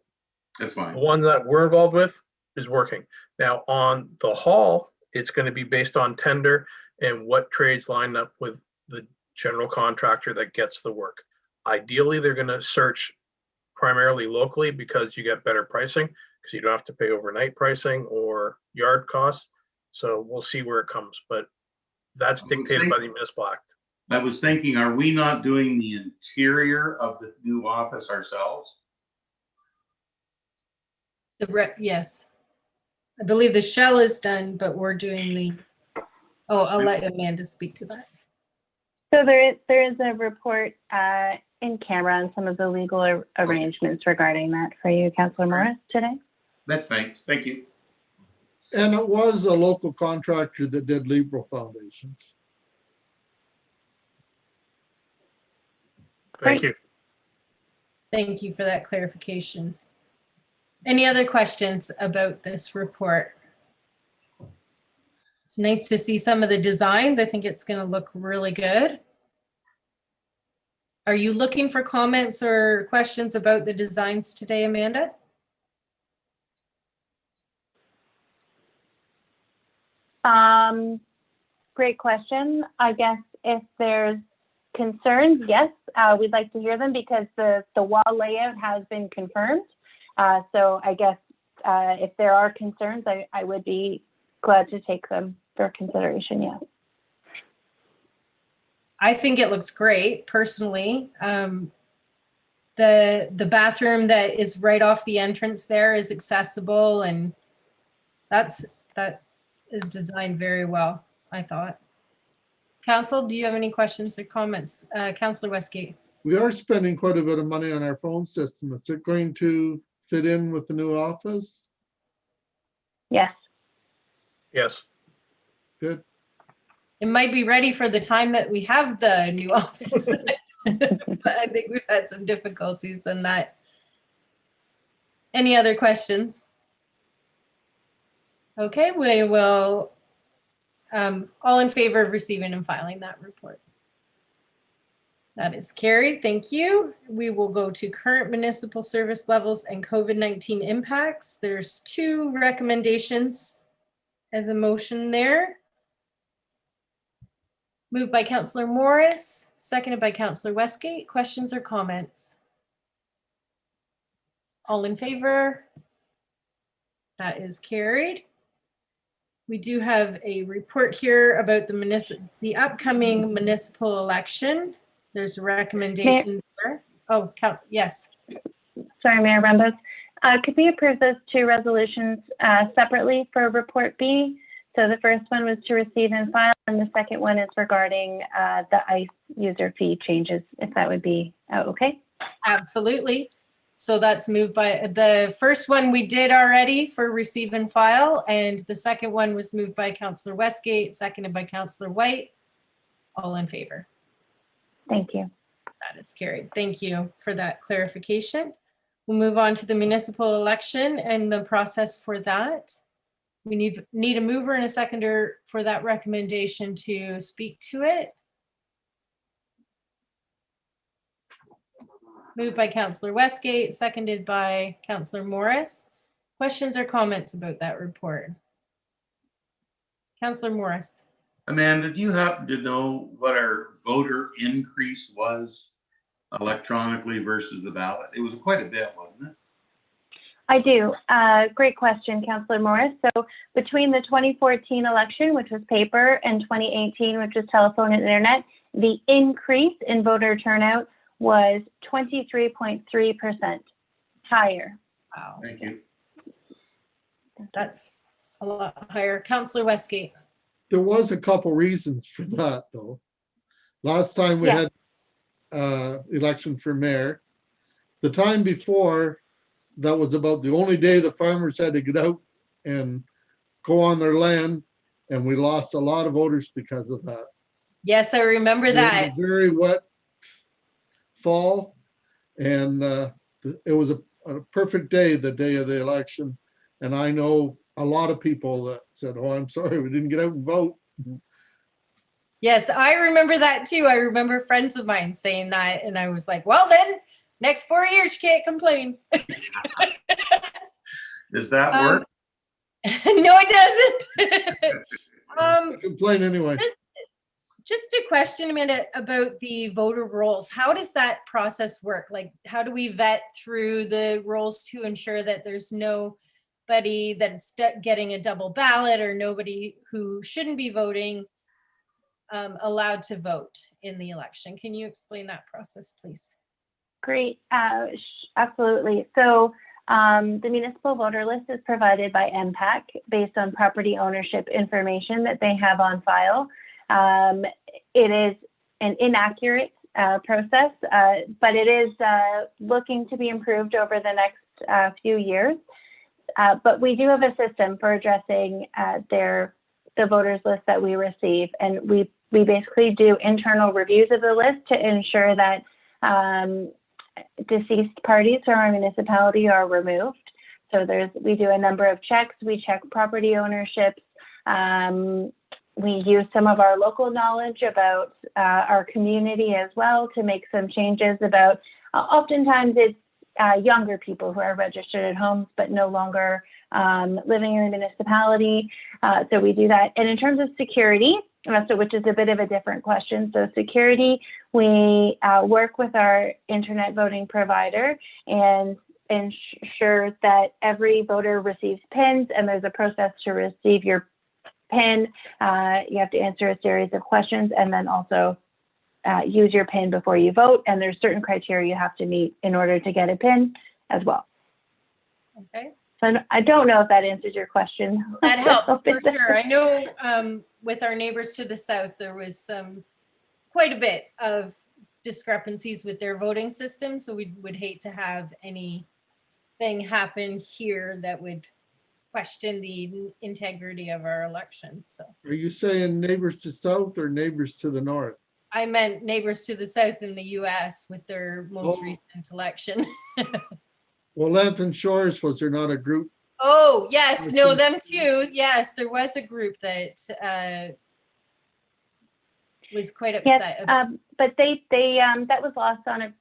That's the fine. one that we're involved with is working. Now on the hall, it's going to be based on tender and what trades line up with the general contractor that gets the work. Ideally, they're going to search primarily locally because you get better pricing because you don't have to pay overnight pricing or yard costs. So we'll see where it comes, but that's dictated by the municipal act. I was thinking, are we not doing the interior of the new office ourselves? Yes. I believe the shell is done, but we're doing the, oh, I'll let Amanda speak to that. So there is a report in camera on some of the legal arrangements regarding that for you, Councillor Morris, today. That's thanks. Thank you. And it was a local contractor that did Libro Foundations. Thank you. Thank you for that clarification. Any other questions about this report? It's nice to see some of the designs. I think it's going to look really good. Are you looking for comments or questions about the designs today, Amanda? Great question. I guess if there's concerns, yes, we'd like to hear them because the wall layout has been confirmed. So I guess if there are concerns, I would be glad to take them for consideration, yes. I think it looks great, personally. The bathroom that is right off the entrance there is accessible, and that is designed very well, I thought. Council, do you have any questions or comments? Councillor Westgate. We are spending quite a bit of money on our phone system. Is it going to fit in with the new office? Yes. Yes. Good. It might be ready for the time that we have the new office. But I think we've had some difficulties in that. Any other questions? Okay, we will, all in favor of receiving and filing that report. That is carried. Thank you. We will go to current municipal service levels and COVID-19 impacts. There's 2 recommendations as a motion there. Moved by Councillor Morris, seconded by Councillor Westgate. Questions or comments? All in favor? That is carried. We do have a report here about the upcoming municipal election. There's a recommendation there. Oh, yes. Sorry, Mayor Rembos. Could we approve those 2 resolutions separately for Report B? So the first one was to receive and file, and the second one is regarding the ICE user fee changes, if that would be okay? Absolutely. So that's moved by, the first one we did already for receive and file, and the second one was moved by Councillor Westgate, seconded by Councillor White. All in favor? Thank you. That is carried. Thank you for that clarification. We'll move on to the municipal election and the process for that. We need a mover and a seconder for that recommendation to speak to it. Moved by Councillor Westgate, seconded by Councillor Morris. Questions or comments about that report? Councillor Morris. Amanda, do you happen to know what our voter increase was electronically versus the ballot? It was quite a bit, wasn't it? I do. Great question, Councillor Morris. So between the 2014 election, which was paper, and 2018, which was telephone and internet, the increase in voter turnout was 23.3% higher. Wow. Thank you. That's a lot higher. Councillor Westgate. There was a couple reasons for that, though. Last time we Yeah. had election for mayor. The time before, that was about the only day the farmers had to get out and go on their land, and we lost a lot of voters because of that. Yes, I remember It was that. a very wet fall, and it was a perfect day, the day of the election. And I know a lot of people that said, "Oh, I'm sorry, we didn't get out and vote." Yes, I remember that too. I remember friends of mine saying that, and I was like, well, then next 4 years, you can't complain. Does that work? No, it doesn't. Complain anyway. Just a question, Amanda, about the voter rolls. How does that process work? Like, how do we vet through the rolls to ensure that there's nobody that's getting a double ballot or nobody who shouldn't be voting allowed to vote in the election? Can you explain that process, please? Great, absolutely. So the municipal voter list is provided by MPAC based on property ownership information that they have on file. It is an inaccurate process, but it is looking to be improved over the next few years. But we do have a system for addressing the voters list that we receive, and we basically do internal reviews of the list to ensure that deceased parties from our municipality are removed. So we do a number of checks. We check property ownerships. We use some of our local knowledge about our community as well to make some changes about, oftentimes it's younger people who are registered at homes but no longer living in the municipality. So we do that. And in terms of security, which is a bit of a different question. So security, we work with our internet voting provider and ensure that every voter receives PINs, and there's a process to receive your PIN. You have to answer a series of questions and then also use your PIN before you vote. And there's certain criteria you have to meet in order to get a PIN as well. Okay. So I don't know if that answers your question. That helps for sure. I know with our neighbors to the south, there was quite a bit of discrepancies with their voting system. So we would hate to have anything happen here that would question the integrity of our elections. So Are you saying neighbors to south or neighbors to the north? I meant neighbors to the south in the US with their most recent election. Well, Lambton Shores, was there not a group? Oh, yes, no, them too. Yes, there was a group that was quite upset. Yes, but they that was lost on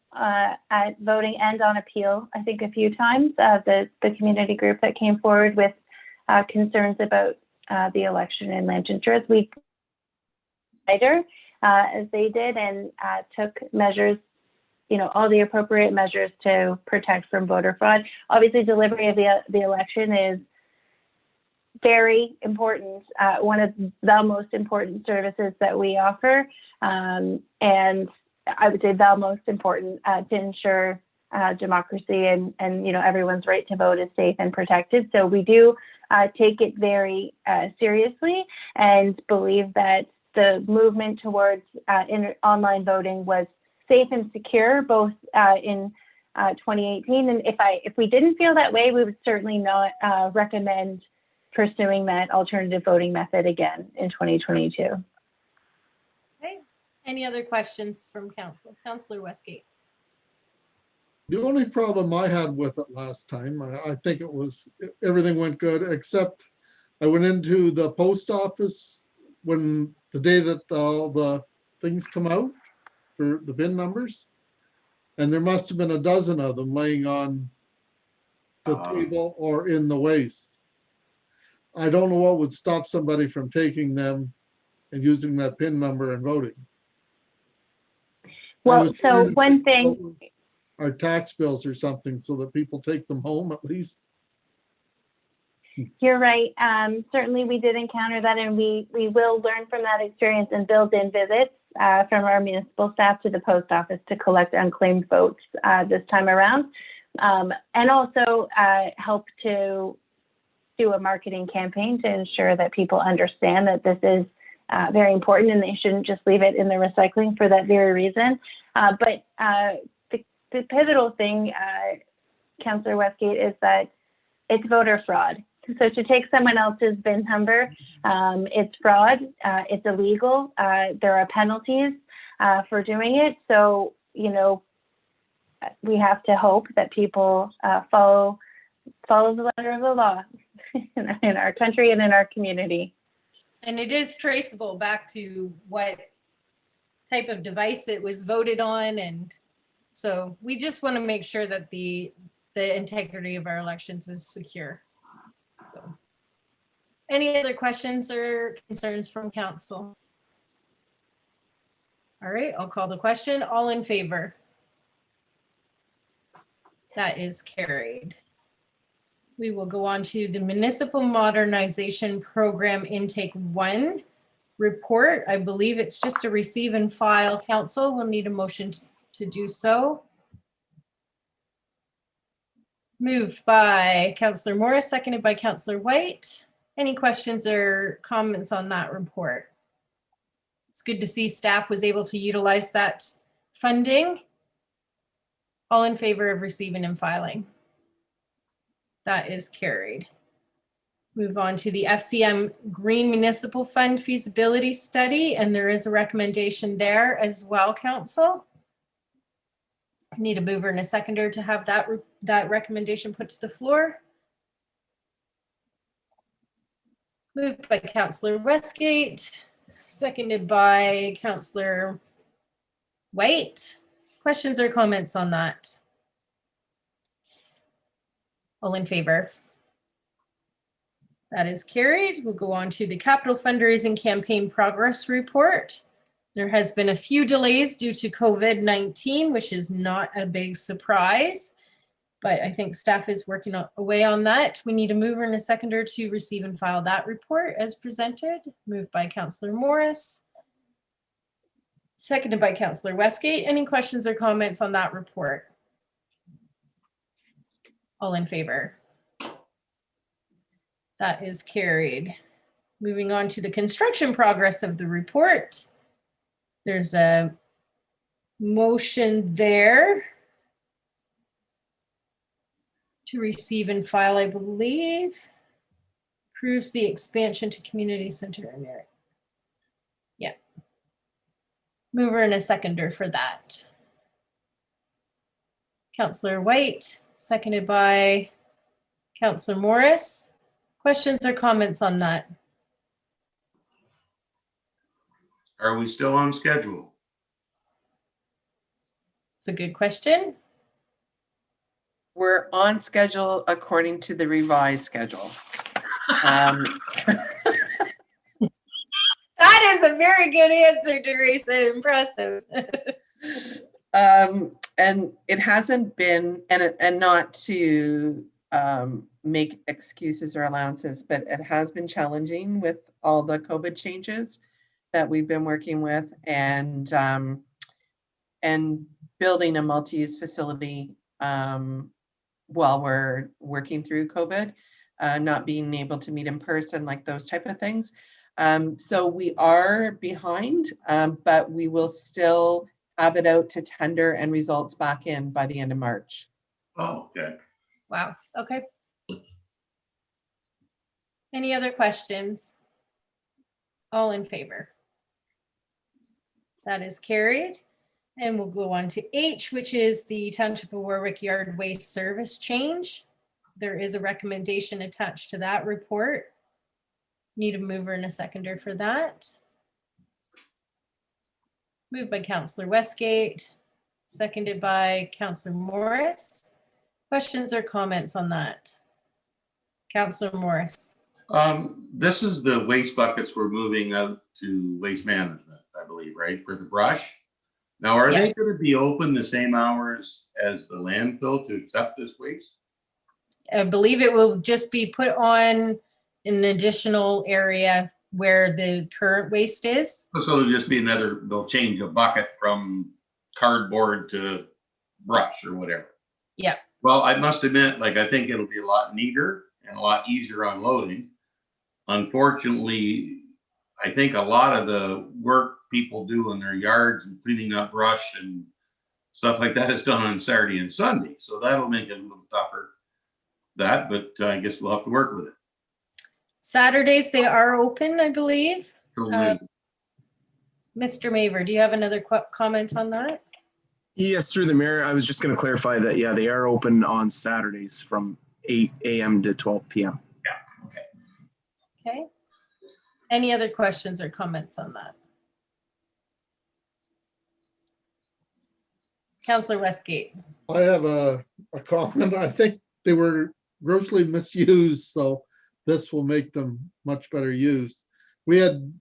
at voting and on appeal, I think a few times. The community group that came forward with concerns about the election in Lambton Shores, we as they did and took measures, all the appropriate measures to protect from voter fraud. Obviously, delivery of the election is very important, one of the most important services that we offer, and I would say the most important to ensure democracy and everyone's right to vote is safe and protected. So we do take it very seriously and believe that the movement towards online voting was safe and secure, both in 2018. And if we didn't feel that way, we would certainly not recommend pursuing that alternative voting method again in 2022. Okay. Any other questions from council? Councillor Westgate. The only problem I had with it last time, I think everything went good, except I went into the post office when the day that all the things come out for the bin numbers, and there must have been a dozen of them laying on the table or in the waste. I don't know what would stop somebody from taking them and using that PIN number and voting. I Well, was so wondering if one they thing, could vote our tax bills or something so that people take them home at least. you're right. Certainly we did encounter that, and we will learn from that experience and build in visits from our municipal staff to the post office to collect unclaimed votes this time around. And also help to do a marketing campaign to ensure that people understand that this is very important and they shouldn't just leave it in the recycling for that very reason. But the pivotal thing, Councillor Westgate, is that it's voter fraud. So to take someone else's VIN number, it's fraud, it's illegal. There are penalties for doing it. So, you know, we have to hope that people follow the letter of the law in our country and in our community. And it is traceable back to what type of device it was voted on. And so we just want to make sure that the integrity of our elections is secure. So, any other questions or concerns from council? All right, I'll call the question. All in favor? That is carried. We will go on to the Municipal Modernization Program Intake 1 report. I believe it's just a receive and file. Council will need a motion to do so. Moved by Councillor Morris, seconded by Councillor White. Any questions or comments on that report? It's good to see staff was able to utilize that funding. All in favor of receiving and filing? That is carried. Move on to the FCM Green Municipal Fund feasibility study, and there is a recommendation there as well, Council. Need a mover and a seconder to have that recommendation put to the floor. Moved by Councillor Westgate, seconded by Councillor White. Questions or comments on that? All in favor? That is carried. We'll go on to the capital fundraising campaign progress report. There has been a few delays due to COVID-19, which is not a big surprise, but I think staff is working away on that. We need a mover and a seconder to receive and file that report as presented. Moved by Councillor Morris, seconded by Councillor Westgate. Any questions or comments on that report? All in favor? That is carried. Moving on to the construction progress of the report. There's a motion there to receive and file, I believe. Approves the expansion to community center in there. Yeah. Mover and a seconder for that. Councillor White, seconded by Councillor Morris. Questions or comments on that? Are we still on schedule? It's a good question. We're on schedule according to the revised schedule. That is a very good answer, Teresa. Impressive. And it hasn't been, and not to make excuses or allowances, but it has been challenging with all the COVID changes that we've been working with, and building a multi-use facility while we're working through COVID, not being able to meet in person, like those type of things. So we are behind, but we will still have it out to tender and results back in by the end of March. Oh, okay. Wow. Okay. Any other questions? All in favor? That is carried. And we'll go on to H, which is the Township of Warwick Yard Waste Service change. There is a recommendation attached to that report. Need a mover and a seconder for that. Moved by Councillor Westgate, seconded by Councillor Morris. Questions or comments on that? Councillor Morris. This is the waste buckets we're moving out to waste management, I believe, right, for the brush? Now, are they Yes. going to be open the same hours as the landfill to accept this waste? I believe it will just be put on an additional area where the current waste is. So it'll just be another, they'll change a bucket from cardboard to brush or whatever. Yeah. Well, I must admit, like, I think it'll be a lot neater and a lot easier unloading. Unfortunately, I think a lot of the work people do in their yards and cleaning up brush and stuff like that is done on Saturday and Sunday. So that'll make it a little tougher, but I guess we'll have to work with it. Saturdays, they are open, I believe. Till Uh, noon. Mr. Maver, do you have another comment on that? Yes, through the mayor, I was just going to clarify that, yeah, they are open on Saturdays from 8 a.m. to 12 p.m. Yeah, okay. Okay. Any other questions or comments on that? Councillor Westgate. I have a comment. I think they were grossly misused, so this will make them much better used. We had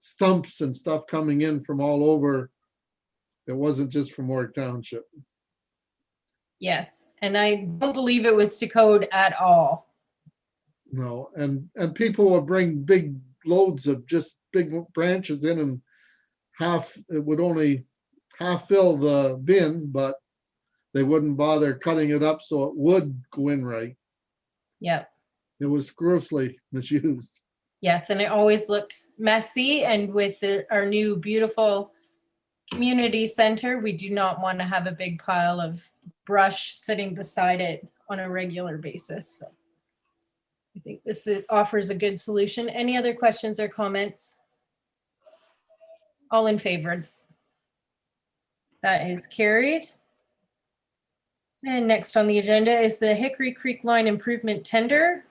stumps and stuff coming in from all over. It wasn't just from Warwick Township. Yes, and I don't believe it was to code at all. No, and people would bring big loads of just big branches in, and it would only half fill the bin, but they wouldn't bother cutting it up so it would go in right. Yep. It was grossly misused. Yes, and it always looked messy. And with our new beautiful community center, we do not want to have a big pile of brush sitting beside it on a regular basis. So I think this offers a good solution. Any other questions or comments? All in favor? That is carried. And next on the agenda is the Hickory Creek Line Improvement Tender.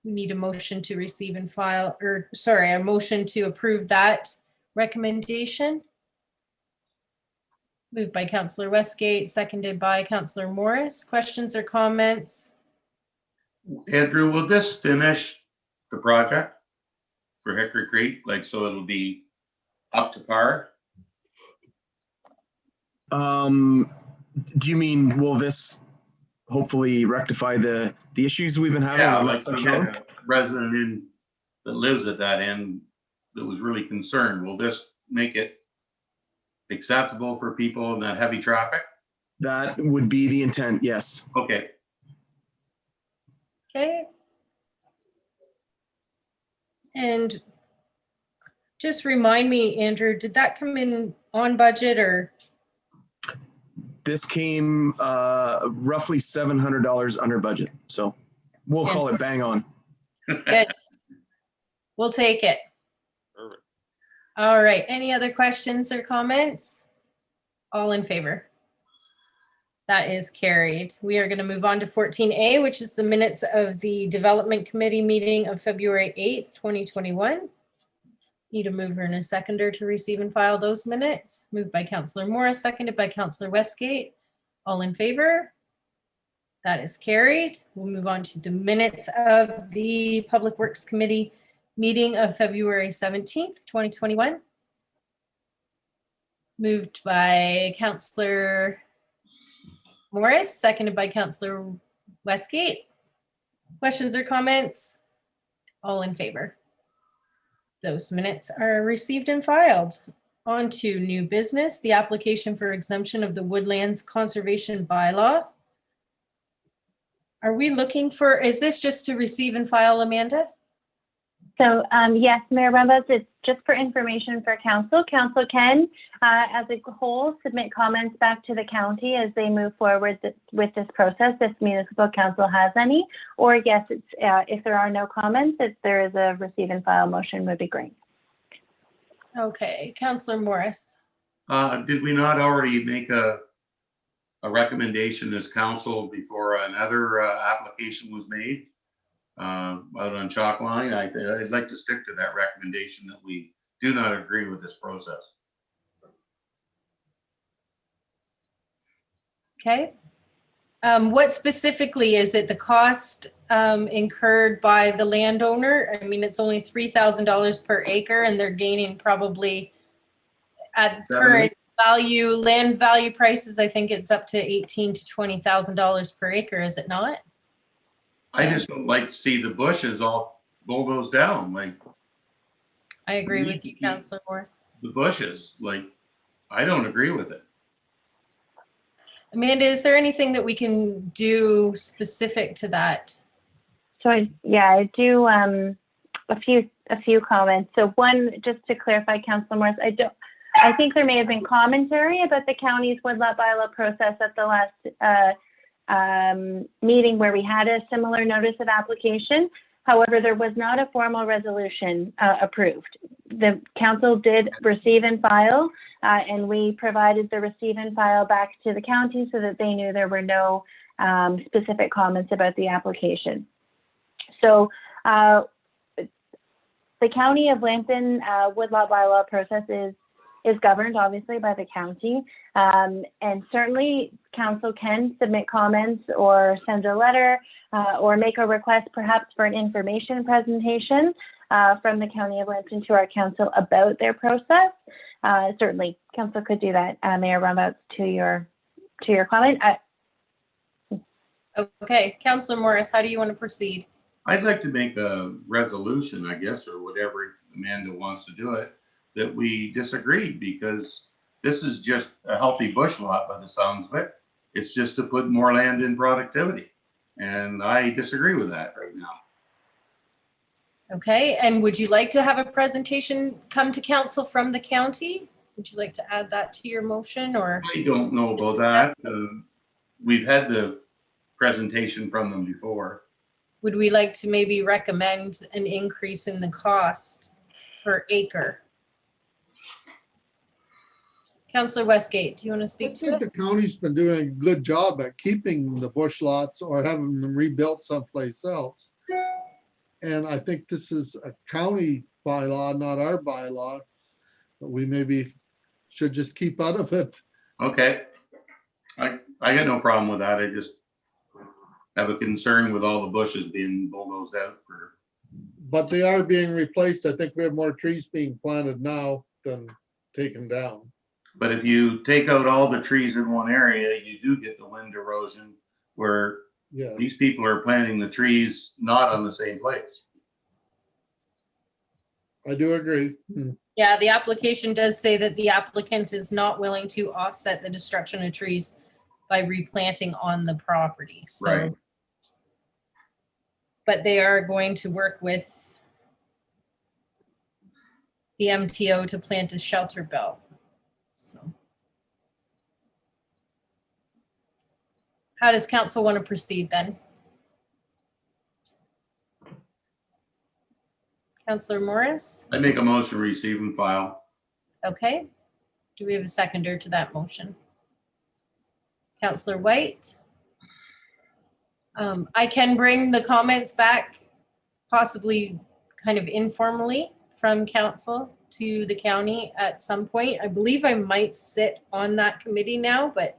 We need a motion to receive and file, or sorry, a motion to approve that recommendation. Moved by Councillor Westgate, seconded by Councillor Morris. Questions or comments? Andrew, will this finish the project for Hickory Creek? Like, so it'll be up to par? Do you mean, will this hopefully rectify the issues we've been having? Yeah, on like that we section? had a resident that lives at that end that was really concerned. Will this make it acceptable for people in that heavy traffic? That would be the intent, yes. Okay. Okay. And just remind me, Andrew, did that come in on budget or? This came roughly $700 under budget, so we'll call it bang on. Good. We'll take it. Perfect. All right. Any other questions or comments? All in favor? That is carried. We are going to move on to 14A, which is the minutes of the Development Committee meeting of February 8th, 2021. Need a mover and a seconder to receive and file those minutes. Moved by Councillor Morris, seconded by Councillor Westgate. All in favor? That is carried. We'll move on to the minutes of the Public Works Committee meeting of February 17th, 2021. Moved by Councillor Morris, seconded by Councillor Westgate. Questions or comments? All in favor? Those minutes are received and filed. On to new business, the application for exemption of the Woodlands Conservation Bylaw. Are we looking for, is this just to receive and file, Amanda? So yes, Mayor Rumbas, it's just for information for council. Council can, as a whole, submit comments back to the county as they move forward with this process, if municipal council has any. Or yes, it's, if there are no comments, if there is a receive and file motion would be great. Okay, Councillor Morris. Did we not already make a recommendation as council before another application was made? Out on Chalk Line, I'd like to stick to that recommendation that we do not agree with this process. Okay. What specifically is it? The cost incurred by the landowner? I mean, it's only $3,000 per acre, and they're gaining probably at current land value prices. I think it's up to $18,000 to $20,000 per acre. Is it not? I just don't like to see the bushes all bulldozed down, like I agree We- with you, Councillor Morris. the bushes, like, I don't agree with it. Amanda, is there anything that we can do specific to that? So I do a few comments. So one, just to clarify, Councillor Morris, I think there may have been commentary about the county's woodlot bylaw process at the last meeting where we had a similar notice of application. However, there was not a formal resolution approved. The council did receive and file, and we provided the receive and file back to the county so that they knew there were no specific comments about the application. So the County of Lambton woodlot bylaw process is governed obviously by the county, and certainly council can submit comments or send a letter or make a request perhaps for an information presentation from the County of Lambton to our council about their process. Certainly council could do that. Mayor Rumbout, to your comment. Okay, Councillor Morris, how do you want to proceed? I'd like to make a resolution, I guess, or whatever Amanda wants to do it, that we disagree, because this is just a healthy bush lot by the sounds of it. It's just to put more land in productivity. And I disagree with that right now. Okay, and would you like to have a presentation come to council from the county? Would you like to add that to your motion, or? I don't know about that. We've had the presentation from them before. Would we like to maybe recommend an increase in the cost per acre? Councillor Westgate, do you want to I speak to think it? the county's been doing a good job at keeping the bush lots or having them rebuilt someplace else. And I think this is a county bylaw, not our bylaw. But we maybe should just keep out of it. Okay. I got no problem with that. I just have a concern with all the bushes being bulldozed out for. But they are being replaced. I think we have more trees being planted now than taken down. But if you take out all the trees in one area, you do get the wind erosion where Yes. these people are planting the trees not on the same place. I do agree. Yeah, the application does say that the applicant is not willing to offset the destruction of trees by replanting on the property, so. Right. But they are going to work with the MTO to plant a shelter belt. So. How does council want to proceed then? Councillor Morris? I make a motion, receive and file. Okay. Do we have a seconder to that motion? Councillor White? I can bring the comments back, possibly kind of informally from council to the county at some point. I believe I might sit on that committee now, but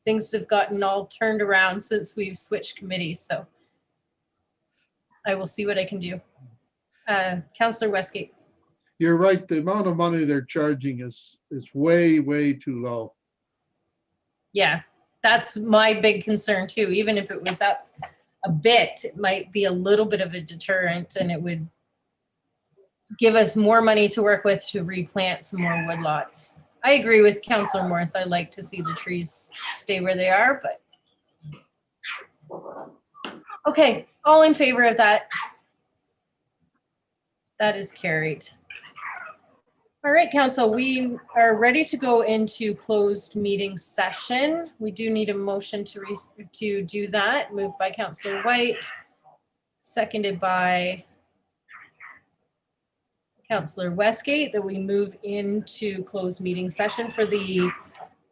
things have gotten all turned around since we've switched committees, so I will see what I can do. Councillor Westgate. You're right. The amount of money they're charging is way, way too low. Yeah, that's my big concern too. Even if it was up a bit, it might be a little bit of a deterrent, and it would give us more money to work with to replant some more woodlots. I agree with Councillor Morris. I like to see the trees stay where they are, but. Okay, all in favor of that? That is carried. All right, council, we are ready to go into closed meeting session. We do need a motion to do that. Moved by Councillor White, seconded by Councillor Westgate, that we move into closed meeting session for the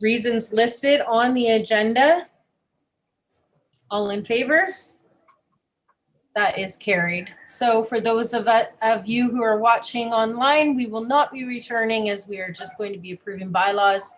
reasons listed on the agenda. All in favor? That is carried. So for those of you who are watching online, we will not be returning, as we are just going to be approving bylaws.